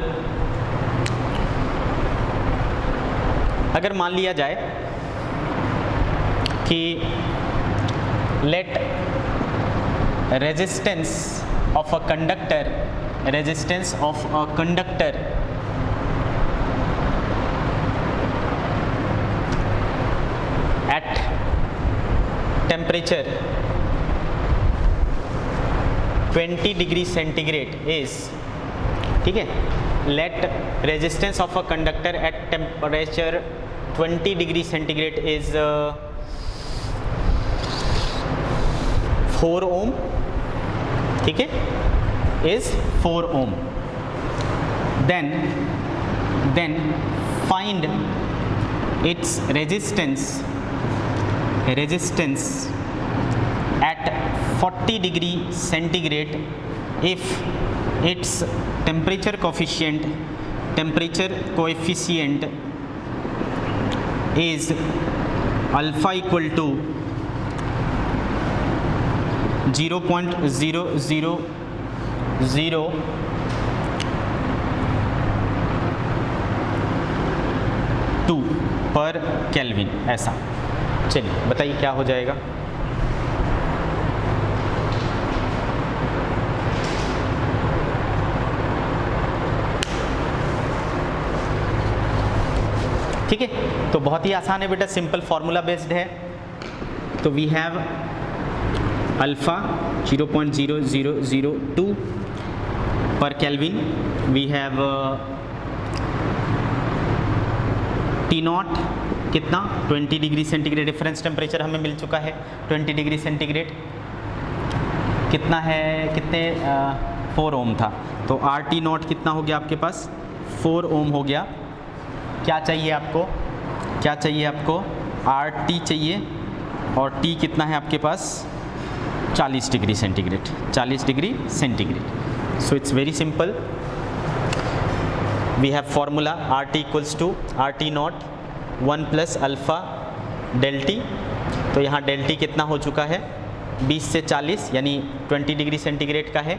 अगर मान लिया जाए कि let resistance of a conductor at temperature 20 degree centigrade is, ठीक है, let resistance of a conductor at temperature 20 degree centigrade is 4 ohm, ठीक है, is 4 ohm. Then find its resistance at 40 degree centigrade if its temperature coefficient is alpha equal to 0.0002 per kelvin. ऐसा, चलिए बताइए क्या हो जाएगा। ठीक है, तो बहुत ही आसान है बेटा, सिंपल फार्मूला बेस्ड है। तो we have alpha 0.0002 per kelvin, we have T not कितना 20 डिग्री सेंटीग्रेड, रेफरेंस टेम्परेचर हमें मिल चुका है 20 डिग्री सेंटीग्रेड, कितना है, कितने 4 ओम था, तो RT नॉट कितना हो गया आपके पास 4 ओम हो गया। क्या चाहिए आपको, क्या चाहिए आपको, RT चाहिए, और T कितना है आपके पास 40 degree centigrade, 40 degree centigrade. So it's very simple, we have formula RT equals to RT not 1 plus alpha del T. तो यहाँ डेल टी कितना हो चुका है 20 से 40 यानी 20 डिग्री सेंटीग्रेड का है,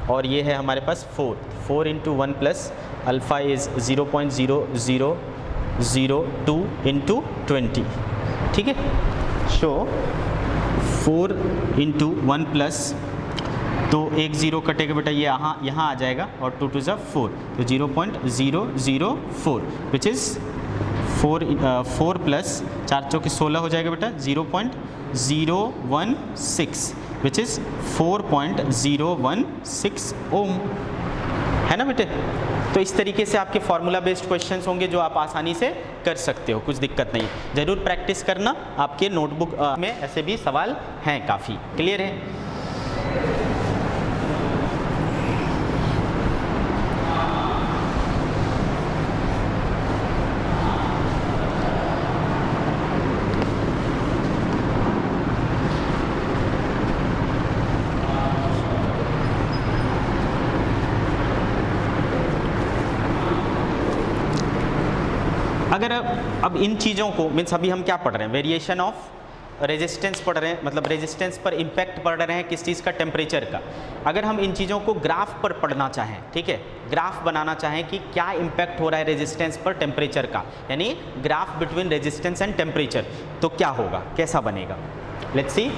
और ये है हमारे पास 4 into 1 plus alpha is 0.0002 into 20, ठीक है। सो 4 इंटू 1 प्लस, तो एक ज़ीरो कटेगा बेटा, ये यहाँ आ जाएगा, और 2 टू ज़ा 4, तो 0.004 विच इज़ 4 प्लस 4 चौके 16 हो जाएगा बेटा 0.016 विच इज़ 4.016 ओम, है ना बेटे। तो इस तरीके से आपके फार्मूला बेस्ड क्वेश्चंस होंगे जो आप आसानी से कर सकते हो, कुछ दिक्कत नहीं। ज़रूर प्रैक्टिस करना, आपके नोटबुक में ऐसे भी सवाल हैं काफ़ी। क्लियर है? अगर अब इन चीज़ों को मीन्स अभी हम क्या पढ़ रहे हैं, वेरिएशन ऑफ रेजिस्टेंस पढ़ रहे हैं, मतलब रेजिस्टेंस पर इम्पैक्ट पढ़ रहे हैं किस चीज़ का, टेम्परेचर का। अगर हम इन चीज़ों को ग्राफ पर पढ़ना चाहें, ठीक है, ग्राफ बनाना चाहें कि क्या इम्पैक्ट हो रहा है रेजिस्टेंस पर टेम्परेचर का, यानी graph between resistance and temperature, तो क्या होगा, कैसा बनेगा, let's see.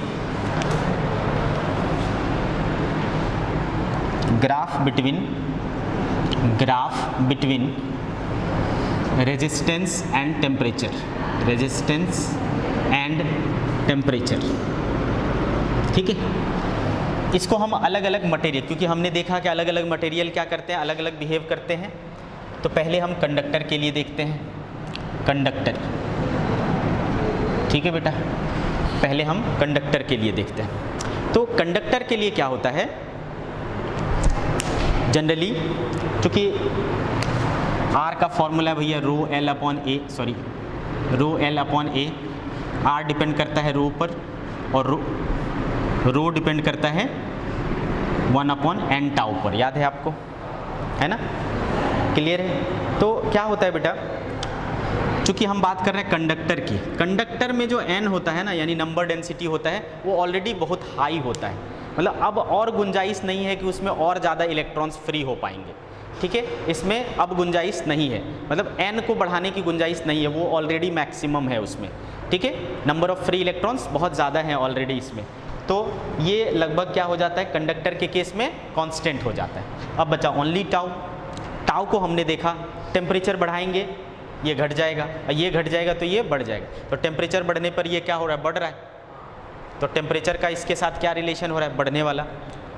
Graph between resistance and temperature, resistance and temperature, ठीक है। इसको हम अलग अलग मटेरियल, क्योंकि हमने देखा कि अलग अलग मटेरियल क्या करते हैं, अलग अलग बिहेव करते हैं। तो पहले हम कंडक्टर के लिए देखते हैं, कंडक्टर, ठीक है बेटा, पहले हम कंडक्टर के लिए देखते हैं। तो कंडक्टर के लिए क्या होता है, जनरली चूँकि R का फॉर्मूला है भैया रो एल अपॉन ए, R डिपेंड करता है रो पर, और रो डिपेंड करता है 1 अपॉन एन टाउ पर, याद है आपको, है ना, क्लियर है। तो क्या होता है बेटा, चूँकि हम बात कर रहे हैं कंडक्टर की, कंडक्टर में जो n होता है ना, यानी नंबर डेंसिटी होता है, वो ऑलरेडी बहुत हाई होता है, मतलब अब और गुंजाइश नहीं है कि उसमें और ज़्यादा इलेक्ट्रॉन्स फ्री हो पाएंगे, ठीक है, इसमें अब गुंजाइश नहीं है, मतलब n को बढ़ाने की गुंजाइश नहीं है, वो ऑलरेडी मैक्सिमम है उसमें, ठीक है, नंबर ऑफ फ्री इलेक्ट्रॉन्स बहुत ज़्यादा हैं ऑलरेडी इसमें। तो ये लगभग क्या हो जाता है, कंडक्टर के केस में कांस्टेंट हो जाता है। अब बचा ओनली टाउ, टाउ को हमने देखा, टेम्परेचर बढ़ाएंगे ये घट जाएगा, ये घट जाएगा तो ये बढ़ जाएगा, तो टेम्परेचर बढ़ने पर ये क्या हो रहा है, बढ़ रहा है, तो टेम्परेचर का इसके साथ क्या रिलेशन हो रहा है, बढ़ने वाला,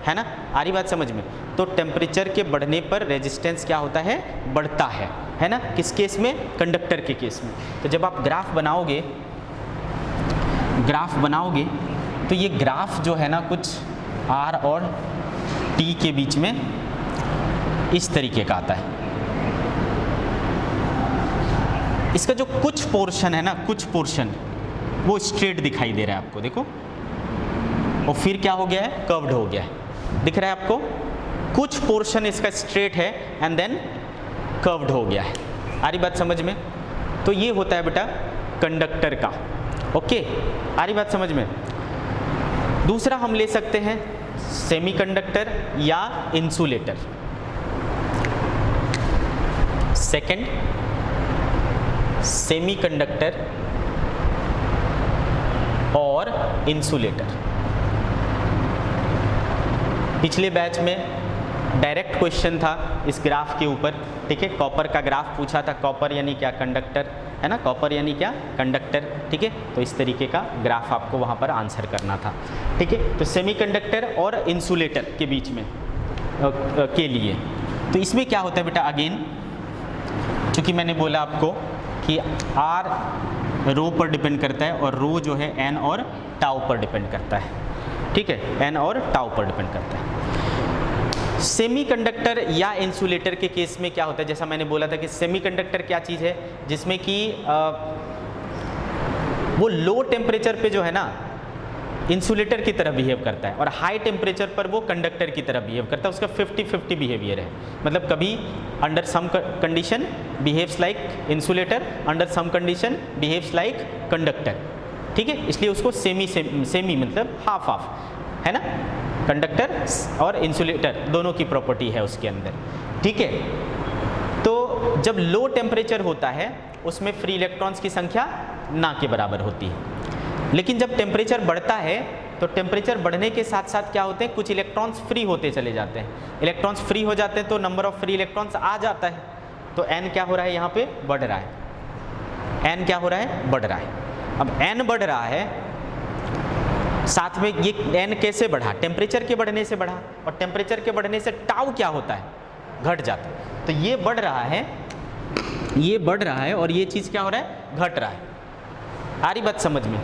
है ना, आ रही बात समझ में। तो टेम्परेचर के बढ़ने पर रेजिस्टेंस क्या होता है, बढ़ता है ना, किस केस में, कंडक्टर के केस में। तो जब आप ग्राफ बनाओगे तो ये ग्राफ जो है ना कुछ R और T के बीच में इस तरीके का आता है। इसका जो कुछ पोर्शन है ना, कुछ पोर्शन वो स्ट्रेट दिखाई दे रहा है आपको, देखो, और फिर क्या हो गया है, कर्व्ड हो गया है, दिख रहा है आपको, कुछ पोर्शन इसका स्ट्रेट है एंड देन कर्व्ड हो गया है, आ रही बात समझ में। तो ये होता है बेटा कंडक्टर का, ओके, आ रही बात समझ में। दूसरा हम ले सकते हैं सेमीकंडक्टर या इंसुलेटर। सेकंड, सेमीकंडक्टर और इंसुलेटर। पिछले बैच में डायरेक्ट क्वेश्चन था इस ग्राफ के ऊपर, ठीक है, कॉपर का ग्राफ पूछा था, कॉपर यानी क्या, कंडक्टर, है ना, कॉपर यानी क्या, कंडक्टर, ठीक है। तो इस तरीके का ग्राफ आपको वहाँ पर आंसर करना था, ठीक है। तो सेमीकंडक्टर और इंसुलेटर के बीच में के लिए, तो इसमें क्या होता है बेटा, अगेन चूँकि मैंने बोला आपको कि R रो पर डिपेंड करता है और रो जो है n और टाउ पर डिपेंड करता है, ठीक है, n और टाउ पर डिपेंड करता है। सेमीकंडक्टर या इंसुलेटर के केस में क्या होता है, जैसा मैंने बोला था कि सेमीकंडक्टर क्या चीज़ है जिसमें कि वो लो टेम्परेचर पे जो है ना इंसुलेटर की तरह बिहेव करता है और हाई टेम्परेचर पर वो कंडक्टर की तरह बिहेव करता है। उसका 50-50 बिहेवियर है, मतलब कभी under some condition behaves like insulator, under some condition behaves like conductor, ठीक है। इसलिए उसको सेमी मतलब हाफ हाफ है ना, कंडक्टर और इंसुलेटर दोनों की प्रॉपर्टी है उसके अंदर, ठीक है। तो जब लो टेम्परेचर होता है उसमें फ्री इलेक्ट्रॉन्स की संख्या ना के बराबर होती है, लेकिन जब टेम्परेचर बढ़ता है तो टेम्परेचर बढ़ने के साथ साथ क्या होते हैं, कुछ इलेक्ट्रॉन्स फ्री होते चले जाते हैं। इलेक्ट्रॉन्स फ्री हो जाते हैं तो नंबर ऑफ फ्री इलेक्ट्रॉन्स आ जाता है, तो n क्या हो रहा है यहाँ पे बढ़ रहा है, n क्या हो रहा है बढ़ रहा है। अब n बढ़ रहा है, साथ में ये n कैसे बढ़ा, टेम्परेचर के बढ़ने से बढ़ा, और टेम्परेचर के बढ़ने से टाउ क्या होता है घट जाता है। तो ये बढ़ रहा है, ये बढ़ रहा है और ये चीज़ क्या हो रहा है घट रहा है। आ रही बात समझ में?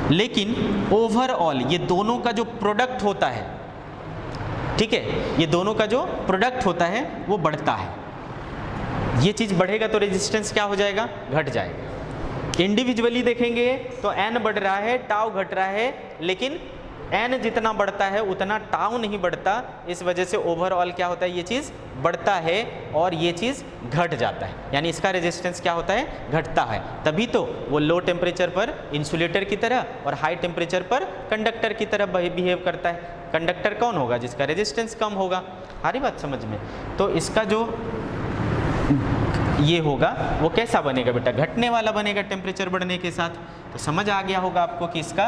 लेकिन ओवरऑल ये दोनों का जो प्रोडक्ट होता है, ठीक है, ये दोनों का जो प्रोडक्ट होता है वो बढ़ता है। ये चीज़ बढ़ेगा तो रेजिस्टेंस क्या हो जाएगा घट जाएगा। इंडिविजुअली देखेंगे तो n बढ़ रहा है, टाउ घट रहा है, लेकिन n जितना बढ़ता है उतना टाउ नहीं बढ़ता। इस वजह से ओवरऑल क्या होता है, ये चीज़ बढ़ता है और ये चीज़ घट जाता है, यानी इसका रेजिस्टेंस क्या होता है घटता है। तभी तो वो लो टेम्परेचर पर इंसुलेटर की तरह और हाई टेम्परेचर पर कंडक्टर की तरह बिहेव करता है। कंडक्टर कौन होगा जिसका रेजिस्टेंस कम होगा। सारी बात समझ में? तो इसका जो ये होगा वो कैसा बनेगा बेटा, घटने वाला बनेगा टेम्परेचर बढ़ने के साथ। तो समझ आ गया होगा आपको कि इसका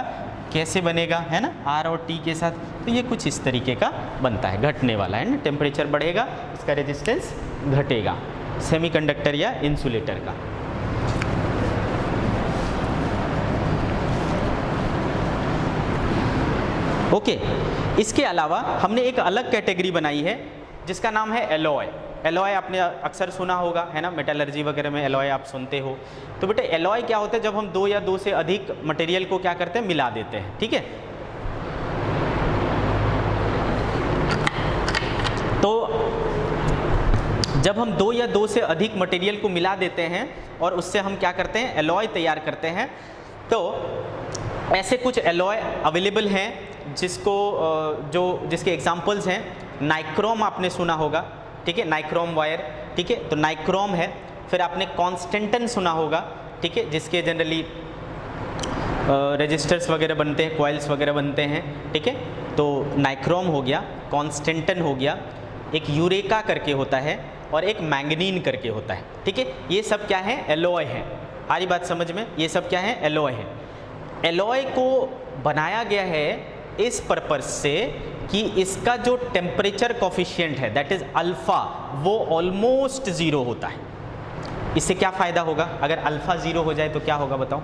कैसे बनेगा, है ना, R और T के साथ। तो ये कुछ इस तरीके का बनता है, घटने वाला है ना, टेम्परेचर बढ़ेगा इसका रेजिस्टेंस घटेगा, सेमीकंडक्टर या इंसुलेटर का। ओके, इसके अलावा हमने एक अलग कैटेगरी बनाई है जिसका नाम है एलॉय। एलॉय आपने अक्सर सुना होगा, है ना, मेटलर्जी वगैरह में एलॉय आप सुनते हो। तो बेटे एलॉय क्या होता है, जब हम दो या दो से अधिक मटेरियल को क्या करते हैं मिला देते हैं, ठीक है। तो जब हम दो या दो से अधिक मटेरियल को मिला देते हैं और उससे हम क्या करते हैं एलॉय तैयार करते हैं, तो ऐसे कुछ एलॉय अवेलेबल हैं जिसको जिसके एग्जांपल्स हैं नाइक्रोम, आपने सुना होगा, ठीक है, नाइक्रोम वायर, ठीक है, तो नाइक्रोम है। फिर आपने कॉन्स्टेंटन सुना होगा, ठीक है, जिसके जनरली रजिस्टर्स वगैरह बनते हैं, कॉइल्स वगैरह बनते हैं, ठीक है। तो नाइक्रोम हो गया, कॉन्स्टेंटन हो गया, एक यूरेका करके होता है और एक मैंगनीन करके होता है, ठीक है। ये सब क्या है एलॉय है। सारी बात समझ में? ये सब क्या है एलॉय है। एलॉय को बनाया गया है इस पर्पस से कि इसका जो टेम्परेचर कोफिशिएंट है दैट इज अल्फ़ा वो ऑलमोस्ट ज़ीरो होता है। इससे क्या फ़ायदा होगा, अगर अल्फ़ा ज़ीरो हो जाए तो क्या होगा बताओ,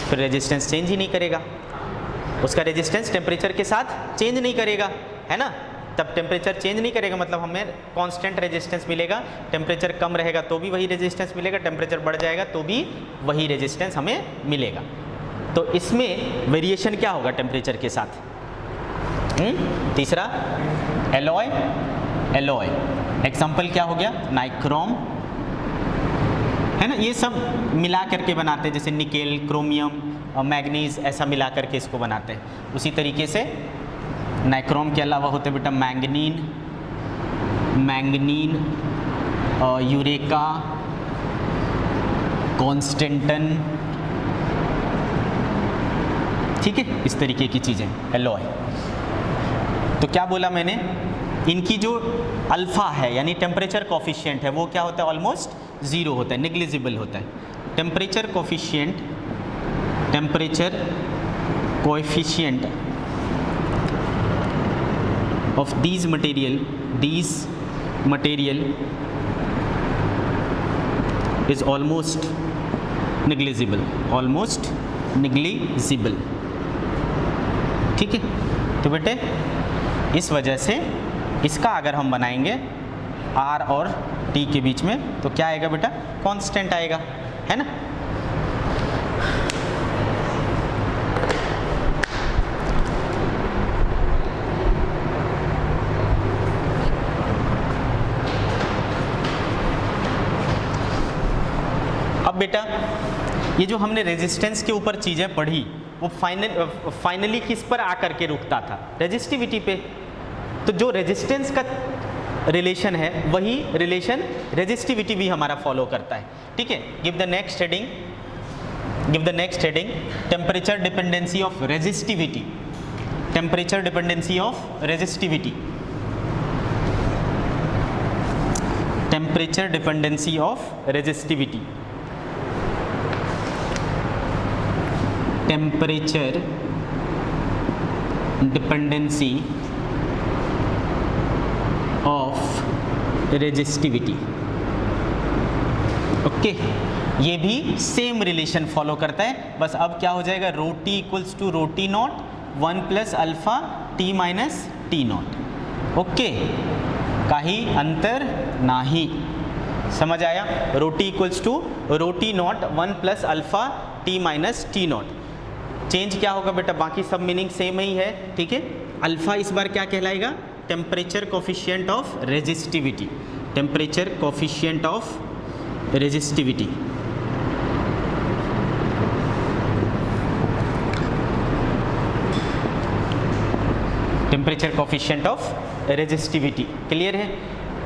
फिर रेजिस्टेंस चेंज ही नहीं करेगा, उसका रेजिस्टेंस टेम्परेचर के साथ चेंज नहीं करेगा, है ना। तब टेम्परेचर चेंज नहीं करेगा मतलब हमें कांस्टेंट रेजिस्टेंस मिलेगा। टेम्परेचर कम रहेगा तो भी वही रेजिस्टेंस मिलेगा, टेम्परेचर बढ़ जाएगा तो भी वही रेजिस्टेंस हमें मिलेगा। तो इसमें वेरिएशन क्या होगा टेम्परेचर के साथ। तीसरा एलॉय, एलॉय एग्जाम्पल क्या हो गया नाइक्रोम, है ना, ये सब मिला करके बनाते हैं, जैसे निकेल, क्रोमियम, मैग्नीज, ऐसा मिला करके इसको बनाते हैं। उसी तरीके से नाइक्रोम के अलावा होते बेटा मैंगनीन, मैंगनीन, यूरेका, कॉन्स्टेंटन, ठीक है, इस तरीके की चीज़ें एलॉय। तो क्या बोला मैंने, इनकी जो अल्फ़ा है यानी टेम्परेचर कोफिशिएंट है वो क्या होता है ऑलमोस्ट ज़ीरो होता है, नेग्लिजिबल होता है। Temperature coefficient, temperature coefficient of these material is almost negligible, almost negligible, ठीक है। तो बेटे इस वजह से इसका अगर हम बनाएंगे R और T के बीच में तो क्या आएगा बेटा कांस्टेंट आएगा, है ना। अब बेटा ये जो हमने रेजिस्टेंस के ऊपर चीज़ें पढ़ी वो फाइनली किस पर आकर के रुकता था? रेजिस्टिविटी पे। तो जो रेजिस्टेंस का रिलेशन है वही रिलेशन रेजिस्टिविटी भी हमारा फॉलो करता है। ठीक है, give the next heading temperature dependency of resistivity. Temperature dependency of resistivity. Temperature dependency of resistivity. Temperature dependency of resistivity. Okay, ये भी सेम रिलेशन फॉलो करता है, बस अब क्या हो जाएगा, rho T equals to rho T not 1 plus alpha T minus T not. Okay, काही अंतर नाही, समझ आया? Rho T equals to rho T not 1 plus alpha T minus T not. Change क्या होगा बेटा, बाकी सब मीनिंग सेम ही है। ठीक है, अल्फा इस बार क्या कहलाएगा, temperature coefficient of resistivity. Temperature coefficient of resistivity. Temperature coefficient of resistivity. Clear है?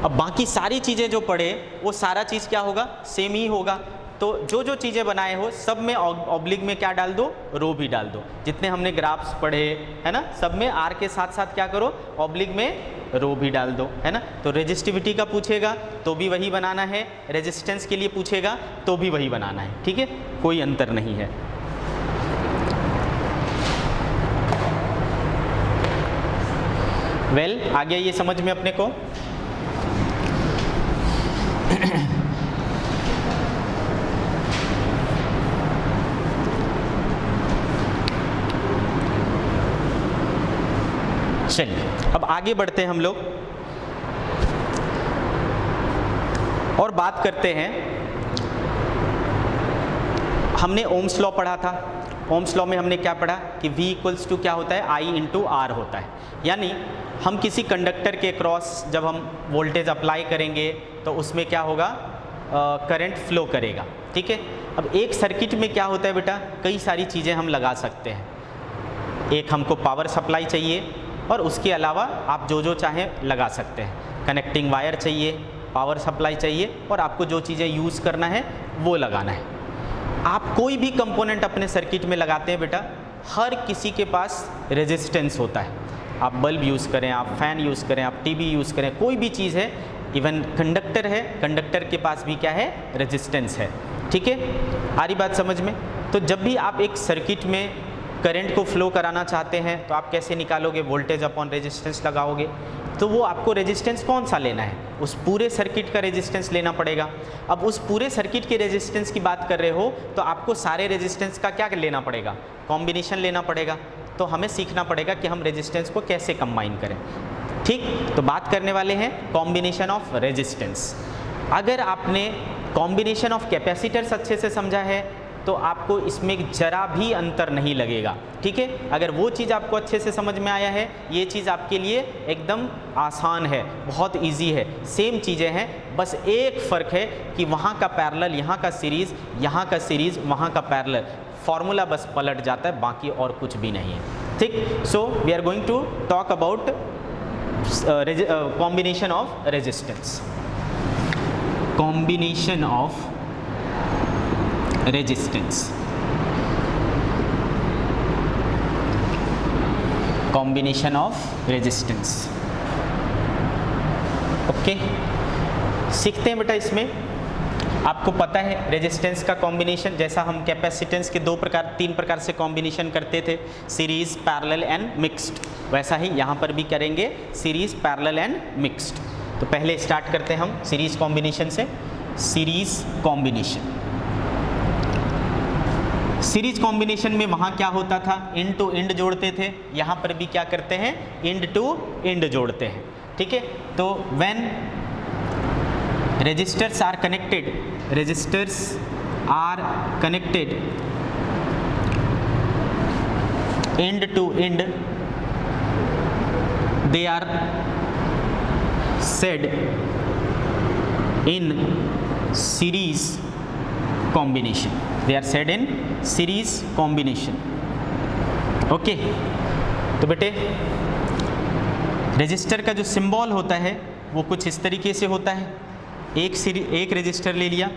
अब बाकी सारी चीज़ें जो पढ़े वो सारा चीज़ क्या होगा, सेम ही होगा। तो जो जो चीज़ें बनाए हो सब में ऑब्लिक में क्या डाल दो, रो भी डाल दो। जितने हमने ग्राफ्स पढ़े है ना, सब में आर के साथ साथ क्या करो, ऑब्लिक में रो भी डाल दो, है ना। तो रेजिस्टिविटी का पूछेगा तो भी वही बनाना है, रेजिस्टेंस के लिए पूछेगा तो भी वही बनाना है। ठीक है, कोई अंतर नहीं है। वेल, आ गया ये समझ में अपने को? चलिए अब आगे बढ़ते हैं हम लोग और बात करते हैं। हमने ओम्स लॉ पढ़ा था। ओम्स लॉ में हमने क्या पढ़ा कि V इक्वल्स टू क्या होता है, I इंटू R होता है। यानी हम किसी कंडक्टर के क्रॉस जब हम वोल्टेज अप्लाई करेंगे तो उसमें क्या होगा, करंट फ्लो करेगा। ठीक है, अब एक सर्किट में क्या होता है बेटा, कई सारी चीज़ें हम लगा सकते हैं। एक हमको पावर सप्लाई चाहिए और उसके अलावा आप जो जो चाहें लगा सकते हैं। कनेक्टिंग वायर चाहिए, पावर सप्लाई चाहिए और आपको जो चीज़ें यूज़ करना है वो लगाना है। आप कोई भी कंपोनेंट अपने सर्किट में लगाते हैं बेटा, हर किसी के पास रेजिस्टेंस होता है। आप बल्ब यूज़ करें, आप फ़ैन यूज़ करें, आप टीवी यूज़ करें, कोई भी चीज़ है, इवन कंडक्टर है, कंडक्टर के पास भी क्या है, रेजिस्टेंस है। ठीक है, आ रही बात समझ में? तो जब भी आप एक सर्किट में करंट को फ्लो कराना चाहते हैं तो आप कैसे निकालोगे, वोल्टेज अपॉन रेजिस्टेंस लगाओगे। तो वो आपको रेजिस्टेंस कौन सा लेना है, उस पूरे सर्किट का रेजिस्टेंस लेना पड़ेगा। अब उस पूरे सर्किट के रेजिस्टेंस की बात कर रहे हो तो आपको सारे रेजिस्टेंस का क्या लेना पड़ेगा, कॉम्बिनेशन लेना पड़ेगा। तो हमें सीखना पड़ेगा कि हम रेजिस्टेंस को कैसे कंबाइन करें। ठीक, तो बात करने वाले हैं कॉम्बिनेशन ऑफ रेजिस्टेंस। अगर आपने कॉम्बिनेशन ऑफ कैपेसिटर्स अच्छे से समझा है तो आपको इसमें जरा भी अंतर नहीं लगेगा। ठीक है, अगर वो चीज़ आपको अच्छे से समझ में आया है, ये चीज़ आपके लिए एकदम आसान है, बहुत इजी है, सेम चीज़ें हैं। बस एक फ़र्क है कि वहाँ का पैरेलल यहाँ का सीरीज़, यहाँ का सीरीज़ वहाँ का पैरेलल, फॉर्मूला बस पलट जाता है, बाकी और कुछ भी नहीं है। ठीक, so we are going to talk about combination of resistance. Combination of resistance, combination of resistance. Okay, सीखते हैं बेटा। इसमें आपको पता है रेजिस्टेंस का कॉम्बिनेशन, जैसा हम कैपेसिटेंस के तीन प्रकार से कॉम्बिनेशन करते थे, सीरीज, पैरेलल एंड मिक्स्ड, वैसा ही यहाँ पर भी करेंगे, सीरीज, पैरेलल एंड मिक्स्ड। तो पहले स्टार्ट करते हैं हम सीरीज कॉम्बिनेशन से। सीरीज कॉम्बिनेशन, सीरीज कॉम्बिनेशन में वहाँ क्या होता था, इंड टू इंड जोड़ते थे, यहाँ पर भी क्या करते हैं, इंड टू इंड जोड़ते हैं। ठीक है, तो when resistors are connected, resistors are connected end to end, they are said in series combination, they are said in series combination. Okay, तो बेटे रजिस्टर का जो सिंबल होता है वो कुछ इस तरीके से होता है, एक रजिस्टर ले लिया,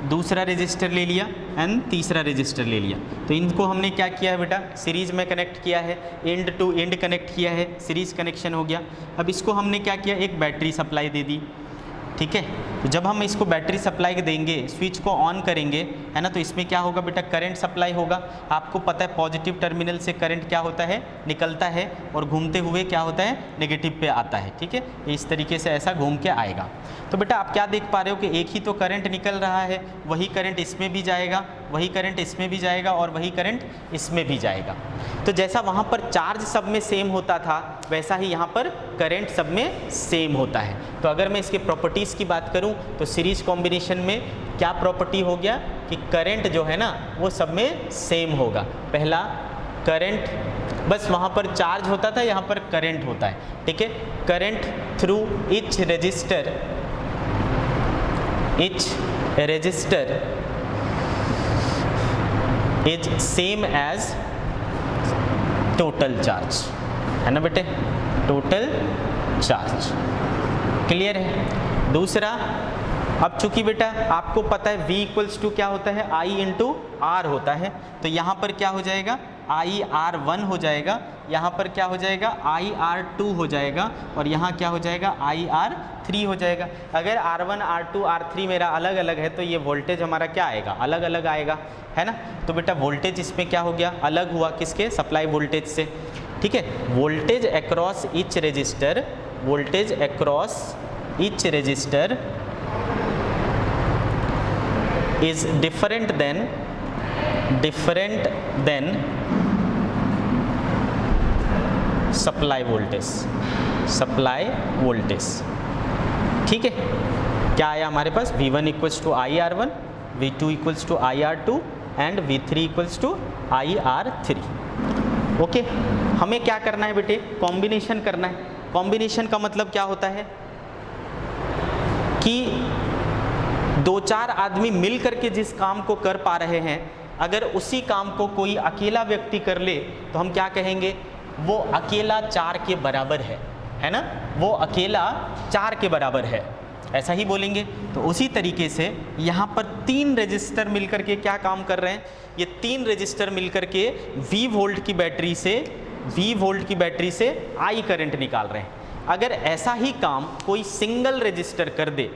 दूसरा रजिस्टर ले लिया एंड तीसरा रजिस्टर ले लिया। तो इनको हमने क्या किया है बेटा, सीरीज़ में कनेक्ट किया है, एंड टू एंड कनेक्ट किया है, सीरीज़ कनेक्शन हो गया। अब इसको हमने क्या किया, एक बैटरी सप्लाई दे दी, ठीक है। तो जब हम इसको बैटरी सप्लाई देंगे, स्विच को ऑन करेंगे, है ना, तो इसमें क्या होगा बेटा, करंट सप्लाई होगा। आपको पता है पॉजिटिव टर्मिनल से करंट क्या होता है, निकलता है, और घूमते हुए क्या होता है, नेगेटिव पे आता है, ठीक है। इस तरीके से ऐसा घूम के आएगा। तो बेटा आप क्या देख पा रहे हो कि एक ही तो करंट निकल रहा है, वही करंट इसमें भी जाएगा, वही करंट इसमें भी जाएगा, और वही करंट इसमें भी जाएगा। तो जैसा वहाँ पर चार्ज सब में सेम होता था, वैसा ही यहाँ पर करंट सब में सेम होता है। तो अगर मैं इसके प्रॉपर्टीज़ की बात करूँ तो सीरीज कॉम्बिनेशन में क्या प्रॉपर्टी हो गया कि करंट जो है ना वो सब में सेम होगा। पहला करंट, बस वहाँ पर चार्ज होता था, यहाँ पर करंट होता है, ठीक है। Current through each resistor is same as total charge, है ना बेटे, टोटल चार्ज। क्लियर है। दूसरा, अब चूंकि बेटा आपको पता है V इक्वल्स टू क्या होता है, I इंटू R होता है, तो यहाँ पर क्या हो जाएगा, IR1 हो जाएगा, यहाँ पर क्या हो जाएगा, IR2 हो जाएगा, और यहाँ क्या हो जाएगा, IR3 हो जाएगा। अगर R1, R2, R3 मेरा अलग अलग है तो ये वोल्टेज हमारा क्या आएगा, अलग अलग आएगा, है ना। तो बेटा वोल्टेज इसमें क्या हो गया, अलग हुआ, किसके, सप्लाई वोल्टेज से, ठीक है। Voltage across each resistor, voltage across each register is different than supply voltage, ठीक है। क्या आया हमारे पास, V1 equals to IR1, V2 equals to IR2 and V3 equals to IR3। Okay, हमें क्या करना है बेटे, कॉम्बिनेशन करना है। कॉम्बिनेशन का मतलब क्या होता है कि दो चार आदमी मिल करके जिस काम को कर पा रहे हैं, अगर उसी काम को कोई अकेला व्यक्ति कर ले तो हम क्या कहेंगे, वो अकेला 4 के बराबर है ना, वो अकेला 4 के बराबर है, ऐसा ही बोलेंगे। तो उसी तरीके से यहाँ पर 3 रजिस्टर मिलकर के क्या काम कर रहे हैं, ये 3 रजिस्टर मिलकर के V वोल्ट की बैटरी से I करंट निकाल रहे हैं। अगर ऐसा ही काम कोई सिंगल रजिस्टर कर दे,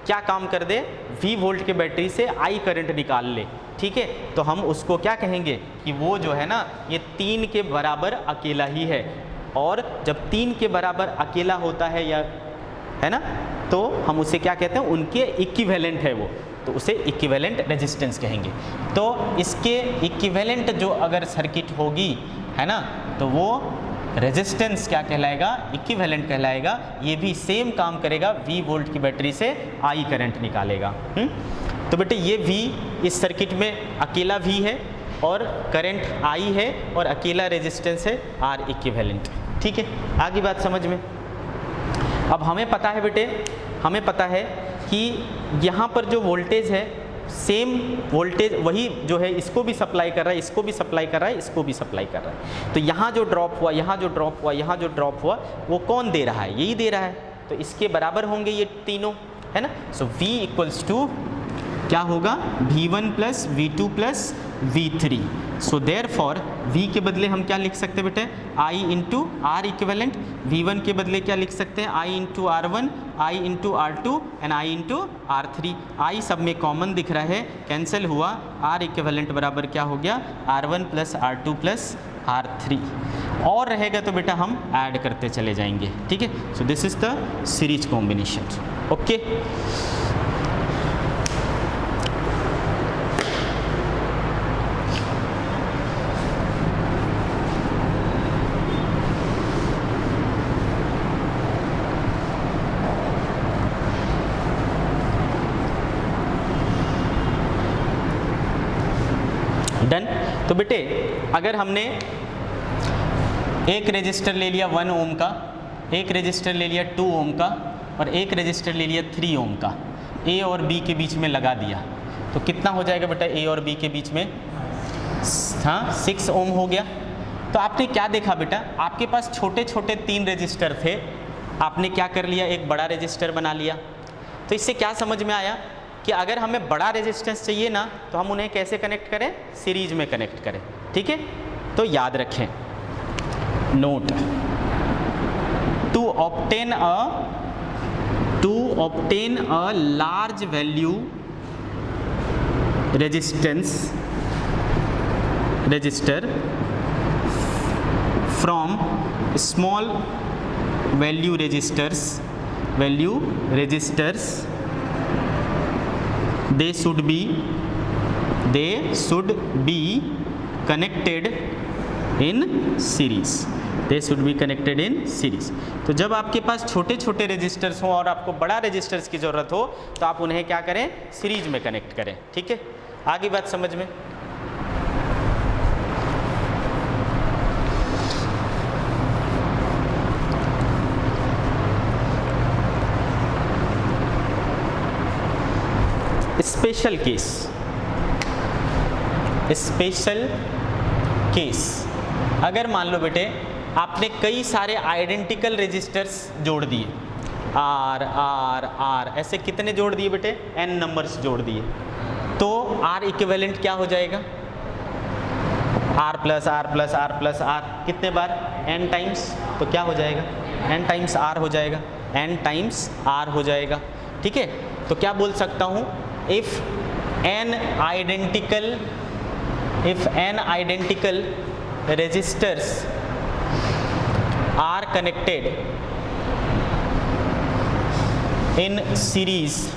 क्या काम कर दे, V वोल्ट के बैटरी से I करंट निकाल ले, ठीक है, तो हम उसको क्या कहेंगे कि वो जो है ना ये 3 के बराबर अकेला ही है। और जब 3 के बराबर अकेला होता है, या है ना, तो हम उसे क्या कहते हैं, उनके इक्विवेलेंट है वो, तो उसे इक्विवेलेंट रेजिस्टेंस कहेंगे। तो इसके इक्विवेलेंट जो अगर सर्किट होगी, है ना, तो वो रेजिस्टेंस क्या कहलाएगा, इक्विवेलेंट कहलाएगा। ये भी सेम काम करेगा, V वोल्ट की बैटरी से I करंट निकालेगा। तो बेटे ये V इस सर्किट में अकेला V है और करंट I है और अकेला रेजिस्टेंस है R इक्विवेलेंट, ठीक है। आगे बात समझ में। अब हमें पता है बेटे, हमें पता है कि यहाँ पर जो वोल्टेज है, सेम वोल्टेज वही जो है, इसको भी सप्लाई कर रहा है, इसको भी सप्लाई कर रहा है, इसको भी सप्लाई कर रहा है। तो यहाँ जो ड्रॉप हुआ, यहाँ जो ड्रॉप हुआ, यहाँ जो ड्रॉप हुआ, वो कौन दे रहा है, यही दे रहा है। तो इसके बराबर होंगे ये तीनों, है ना। सो V इक्वल्स टू क्या होगा, V1 plus V2 plus V3। So therefore V के बदले हम क्या लिख सकते हैं बेटे, I into R equivalent. V1 के बदले क्या लिख सकते हैं, I into R1, I into R2 and I into R3। I सब में कॉमन दिख रहा है, कैंसिल हुआ, R इक्विवेलेंट बराबर क्या हो गया, R1 plus R2 plus R3। और रहेगा तो बेटा हम ऐड करते चले जाएंगे, ठीक है। So this is the series combination. Okay, done. तो बेटे अगर हमने एक रजिस्टर ले लिया 1 ओम का, एक रजिस्टर ले लिया 2 ओम का और एक रजिस्टर ले लिया 3 ओम का, ए और बी के बीच में लगा दिया, तो कितना हो जाएगा बेटा ए और बी के बीच में? हाँ 6 ओम हो गया। तो आपने क्या देखा बेटा, आपके पास छोटे छोटे 3 रेजिस्टर थे, आपने क्या कर लिया, एक बड़ा रेजिस्टर बना लिया। तो इससे क्या समझ में आया कि अगर हमें बड़ा रेजिस्टेंस चाहिए ना तो हम उन्हें कैसे कनेक्ट करें, सीरीज में कनेक्ट करें। ठीक है, तो याद रखें, note, to obtain a large value resistor from small value resistors they should be connected in series. तो जब आपके पास छोटे छोटे रेजिस्टर्स हो और आपको बड़ा रेजिस्टर्स की ज़रूरत हो तो आप उन्हें क्या करें, सीरीज में कनेक्ट करें। ठीक है, आगे बात समझ में। स्पेशल केस, अगर मान लो बेटे आपने कई सारे आइडेंटिकल रेजिस्टर्स जोड़ दिए, आर आर आर, ऐसे कितने जोड़ दिए बेटे, n नंबर्स जोड़ दिए, तो R इक्विवेलेंट क्या हो जाएगा, R plus R plus R plus R, कितने बार, n टाइम्स, तो क्या हो जाएगा, n टाइम्स R हो जाएगा, n टाइम्स R हो जाएगा। ठीक है, तो क्या बोल सकता हूँ, if n identical resistors are connected in series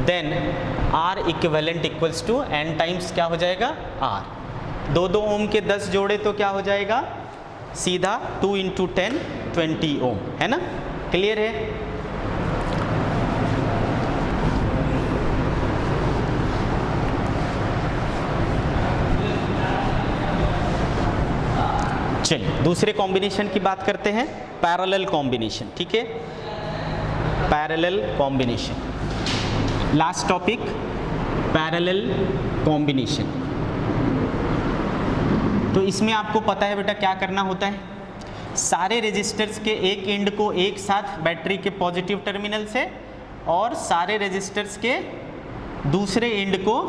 then R equivalent equals to n times क्या हो जाएगा, R। 2 ओम के 10 जोड़े तो क्या हो जाएगा, सीधा 2 × 10 20 ओम, है ना, क्लियर है। चलिए दूसरे कॉम्बिनेशन की बात करते हैं, पैरेलल कॉम्बिनेशन। ठीक है, parallel combination, last topic, parallel combination. तो इसमें आपको पता है बेटा क्या करना होता है, सारे रेजिस्टर्स के एक एंड को एक साथ बैटरी के पॉजिटिव टर्मिनल से और सारे रेजिस्टर्स के दूसरे एंड को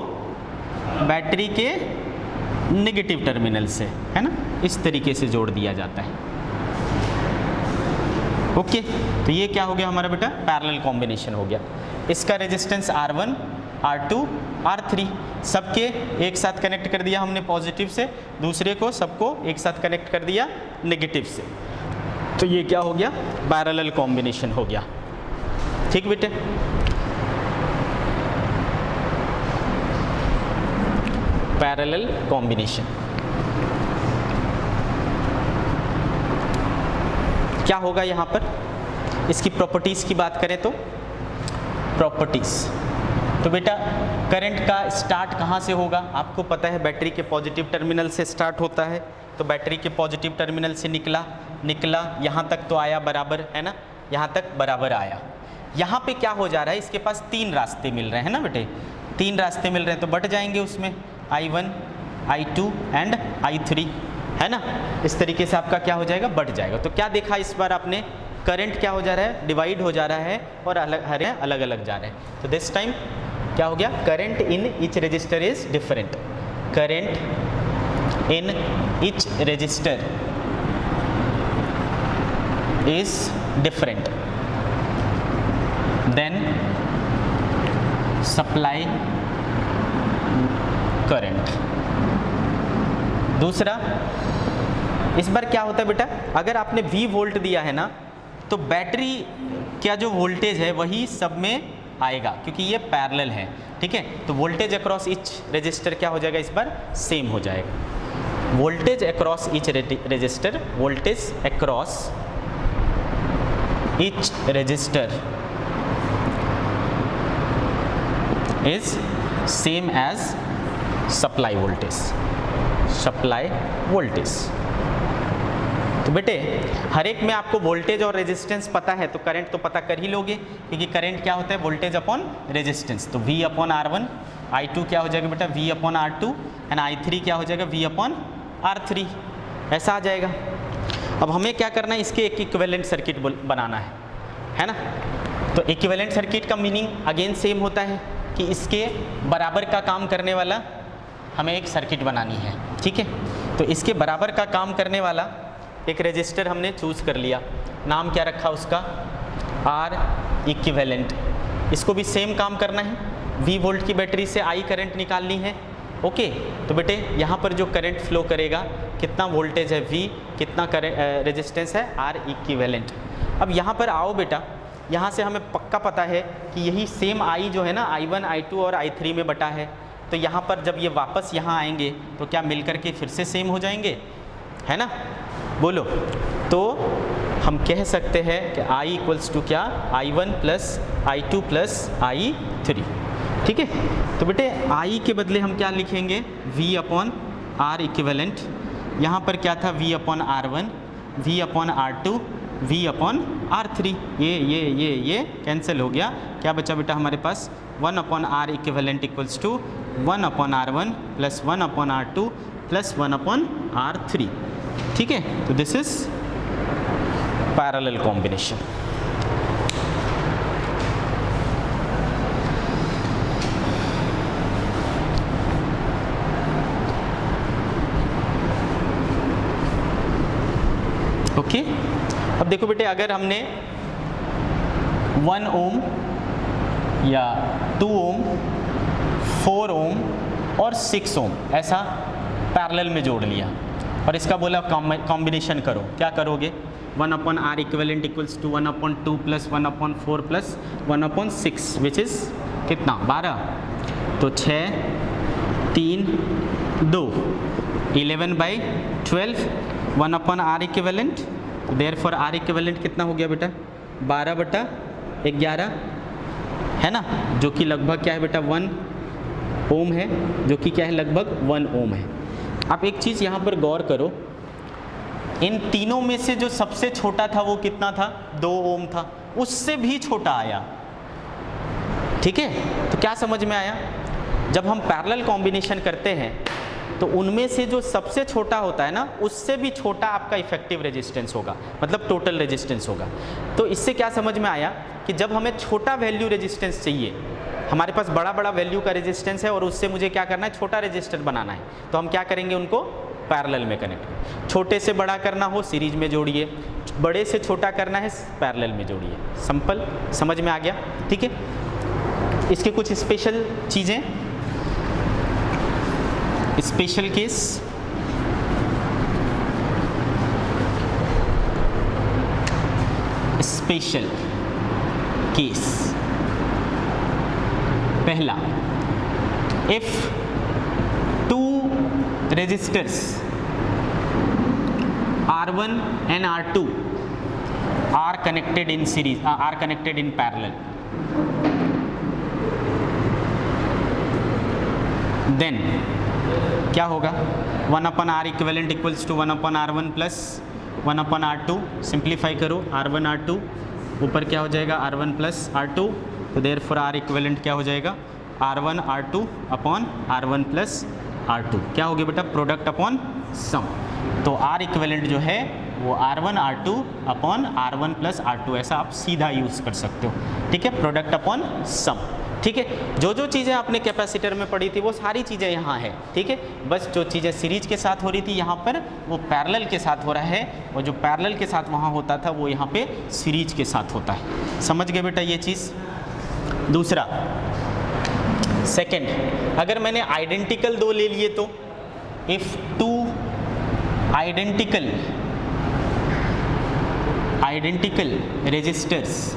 बैटरी के नेगेटिव टर्मिनल से, है ना, इस तरीके से जोड़ दिया जाता है। ओके, तो ये क्या हो गया हमारा बेटा, पैरेलल कॉम्बिनेशन हो गया। इसका रेजिस्टेंस R1 R2 R3 सबके एक साथ कनेक्ट कर दिया हमने पॉजिटिव से, दूसरे को सबको एक साथ कनेक्ट कर दिया नेगेटिव से, तो ये क्या हो गया, पैरेलल कॉम्बिनेशन हो गया। ठीक बेटे, पैरेलल कॉम्बिनेशन क्या होगा यहाँ पर, इसकी प्रॉपर्टीज़ की बात करें तो प्रॉपर्टीज़, तो बेटा करंट का स्टार्ट कहाँ से होगा, आपको पता है बैटरी के पॉजिटिव टर्मिनल से स्टार्ट होता है, तो बैटरी के पॉजिटिव टर्मिनल से निकला यहाँ तक तो आया बराबर, है ना, यहाँ तक बराबर आया। यहाँ पे क्या हो जा रहा है, इसके पास 3 रास्ते मिल रहे हैं ना बेटे, 3 रास्ते मिल रहे हैं तो बट जाएंगे उसमें, I1 I2 एंड I3, है ना, इस तरीके से आपका क्या हो जाएगा, बढ़ जाएगा। तो क्या देखा इस बार आपने, करंट क्या हो जा रहा है, डिवाइड हो जा रहा है और अलग अलग जा रहे हैं। तो दिस टाइम क्या हो गया, current in each resistor is different, current in each resistor is different than supply current. दूसरा, इस बार क्या होता है बेटा, अगर आपने V वोल्ट दिया है ना तो बैटरी का जो वोल्टेज है वही सब में आएगा क्योंकि ये पैरेलल है। ठीक है, तो वोल्टेज अक्रॉस ईच रजिस्टर क्या हो जाएगा, इस बार सेम हो जाएगा, voltage across each resistor, voltage across each resistor is same as supply voltage, तो बेटे हर एक में आपको वोल्टेज और रेजिस्टेंस पता है तो करंट तो पता कर ही लोगे, क्योंकि करंट क्या होता है, वोल्टेज अपॉन रेजिस्टेंस। तो V अपॉन R1, I2 क्या हो जाएगा बेटा, V upon R2 and I3 क्या हो जाएगा, V अपॉन R3, ऐसा आ जाएगा। अब हमें क्या करना है, इसके एक इक्विवेलेंट सर्किट बनाना है ना। तो इक्विवेलेंट सर्किट का मीनिंग अगेन सेम होता है कि इसके बराबर का काम करने वाला हमें एक सर्किट बनानी है, ठीक है। तो इसके बराबर का काम करने वाला एक रेजिस्टर हमने चूज़ कर लिया, नाम क्या रखा उसका, R इक्विवेलेंट। इसको भी सेम काम करना है, V वोल्ट की बैटरी से I करंट निकालनी है, ओके। तो बेटे यहाँ पर जो करंट फ्लो करेगा, कितना वोल्टेज है V, कितना रेजिस्टेंस है R इक्विवेलेंट। अब यहाँ पर आओ बेटा, यहाँ से हमें पक्का पता है कि यही सेम I जो है ना, I1 I2 और I3 में बटा है। तो यहाँ पर जब ये वापस यहाँ आएंगे तो क्या मिलकर के फिर से सेम हो जाएंगे, है ना, बोलो। तो हम कह सकते हैं कि I इक्वल्स टू क्या, I1 plus I2 plus I3, ठीक है। तो बेटे I के बदले हम क्या लिखेंगे, V अपॉन R इक्विवेलेंट। यहाँ पर क्या था, V upon R1, V upon R2, V upon R3। ये कैंसिल हो गया, क्या बचा बेटा हमारे पास, 1 upon R equivalent equals to 1 upon R1 plus 1 upon R2 plus 1 upon R3, ठीक है। तो this is parallel combination. Okay अब देखो बेटे, अगर हमने 1 ओम या 2 ओम, 4 ओम और 6 ओम ऐसा पैरेलल में जोड़ लिया और इसका बोला कॉम्बिनेशन करो, क्या करोगे, 1 upon R equivalent equals to 1 upon 2 plus 1 upon 4 plus 1 upon 6 which is कितना, 12। तो 6 3 2 11/12, 1 अपॉन R इक्विवेलेंट। तो देयरफॉर R इक्विवेलेंट कितना हो गया बेटा, 12/11, है ना, जो कि लगभग क्या है बेटा, 1 ओम है, जो कि क्या है, लगभग 1 ओम है। आप एक चीज़ यहाँ पर गौर करो, इन तीनों में से जो सबसे छोटा था वो कितना था, 2 ओम था, उससे भी छोटा आया, ठीक है। तो क्या समझ में आया, जब हम पैरेलल कॉम्बिनेशन करते हैं तो उनमें से जो सबसे छोटा होता है ना, उससे भी छोटा आपका इफेक्टिव रेजिस्टेंस होगा, मतलब टोटल रेजिस्टेंस होगा। तो इससे क्या समझ में आया कि जब हमें छोटा वैल्यू रेजिस्टेंस चाहिए, हमारे पास बड़ा बड़ा वैल्यू का रेजिस्टेंस है और उससे मुझे क्या करना है, छोटा रेजिस्टर बनाना है, तो हम क्या करेंगे, उनको पैरेलल में कनेक्ट। छोटे से बड़ा करना हो सीरीज में जोड़िए, बड़े से छोटा करना है पैरेलल में जोड़िए, सिंपल, समझ में आ गया, ठीक है। इसके कुछ स्पेशल चीज़ें, स्पेशल केस, स्पेशल केस, पहला, if 2 resistors R1 and R2 are connected in series, are connected in parallel, then क्या होगा, 1 upon R equivalent equals to 1 upon R1 plus 1 upon R2, simplify करो, R1 R2 ऊपर क्या हो जाएगा, R1 plus R2, तो therefore R equivalent क्या हो जाएगा, R1 R2 upon R1 plus R2, क्या हो गया बेटा, प्रोडक्ट अपॉन सम। तो R इक्विवेलेंट जो है वो R1 R2 upon R1 plus R2, ऐसा आप सीधा यूज़ कर सकते हो, ठीक है, प्रोडक्ट अपॉन सम, ठीक है। जो जो चीज़ें आपने कैपेसिटर में पढ़ी थी वो सारी चीज़ें यहाँ है, ठीक है। बस जो चीज़ें सीरीज के साथ हो रही थी यहाँ पर, वो पैरेलल के साथ हो रहा है, और जो पैरेलल के साथ वहाँ होता था वो यहाँ पे सीरीज के साथ होता है। समझ गए बेटा ये चीज़। दूसरा, सेकंड, अगर मैंने आइडेंटिकल 2 ले लिए तो, if 2 identical resistors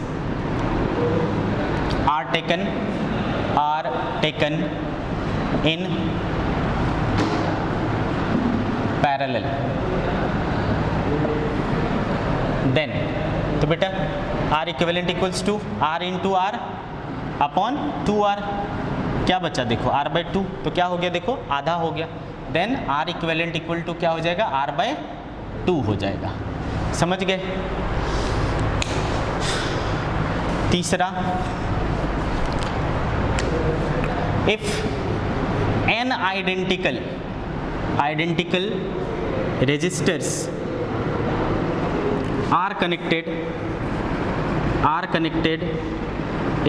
are taken in parallel, then तो बेटा R equivalent equals to R into R upon 2R, क्या बचा देखो, R/2, तो क्या हो गया देखो, आधा हो गया, then R equivalent equal to क्या हो जाएगा, R/2 हो जाएगा, समझ गए। तीसरा, if n identical resistors are connected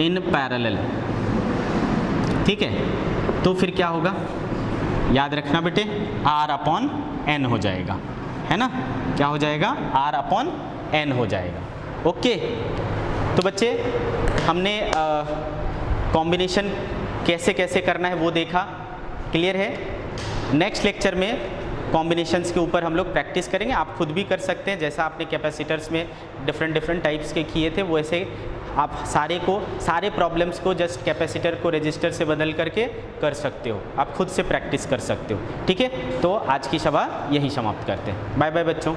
in parallel, ठीक है, तो फिर क्या होगा, याद रखना बेटे, R अपॉन N हो जाएगा, है ना, क्या हो जाएगा, R अपॉन N हो जाएगा। ओके, तो बच्चे हमने कॉम्बिनेशन कैसे कैसे करना है वो देखा, क्लियर है। नेक्स्ट लेक्चर में कॉम्बिनेशंस के ऊपर हम लोग प्रैक्टिस करेंगे, आप खुद भी कर सकते हैं, जैसा आपने कैपेसिटर्स में डिफरेंट टाइप्स के किए थे वैसे आप सारे प्रॉब्लम्स को जस्ट कैपेसिटर को रेजिस्टर से बदल करके कर सकते हो, आप खुद से प्रैक्टिस कर सकते हो, ठीक है। तो आज की सभा यही समाप्त करते हैं, बाय बाय बच्चों।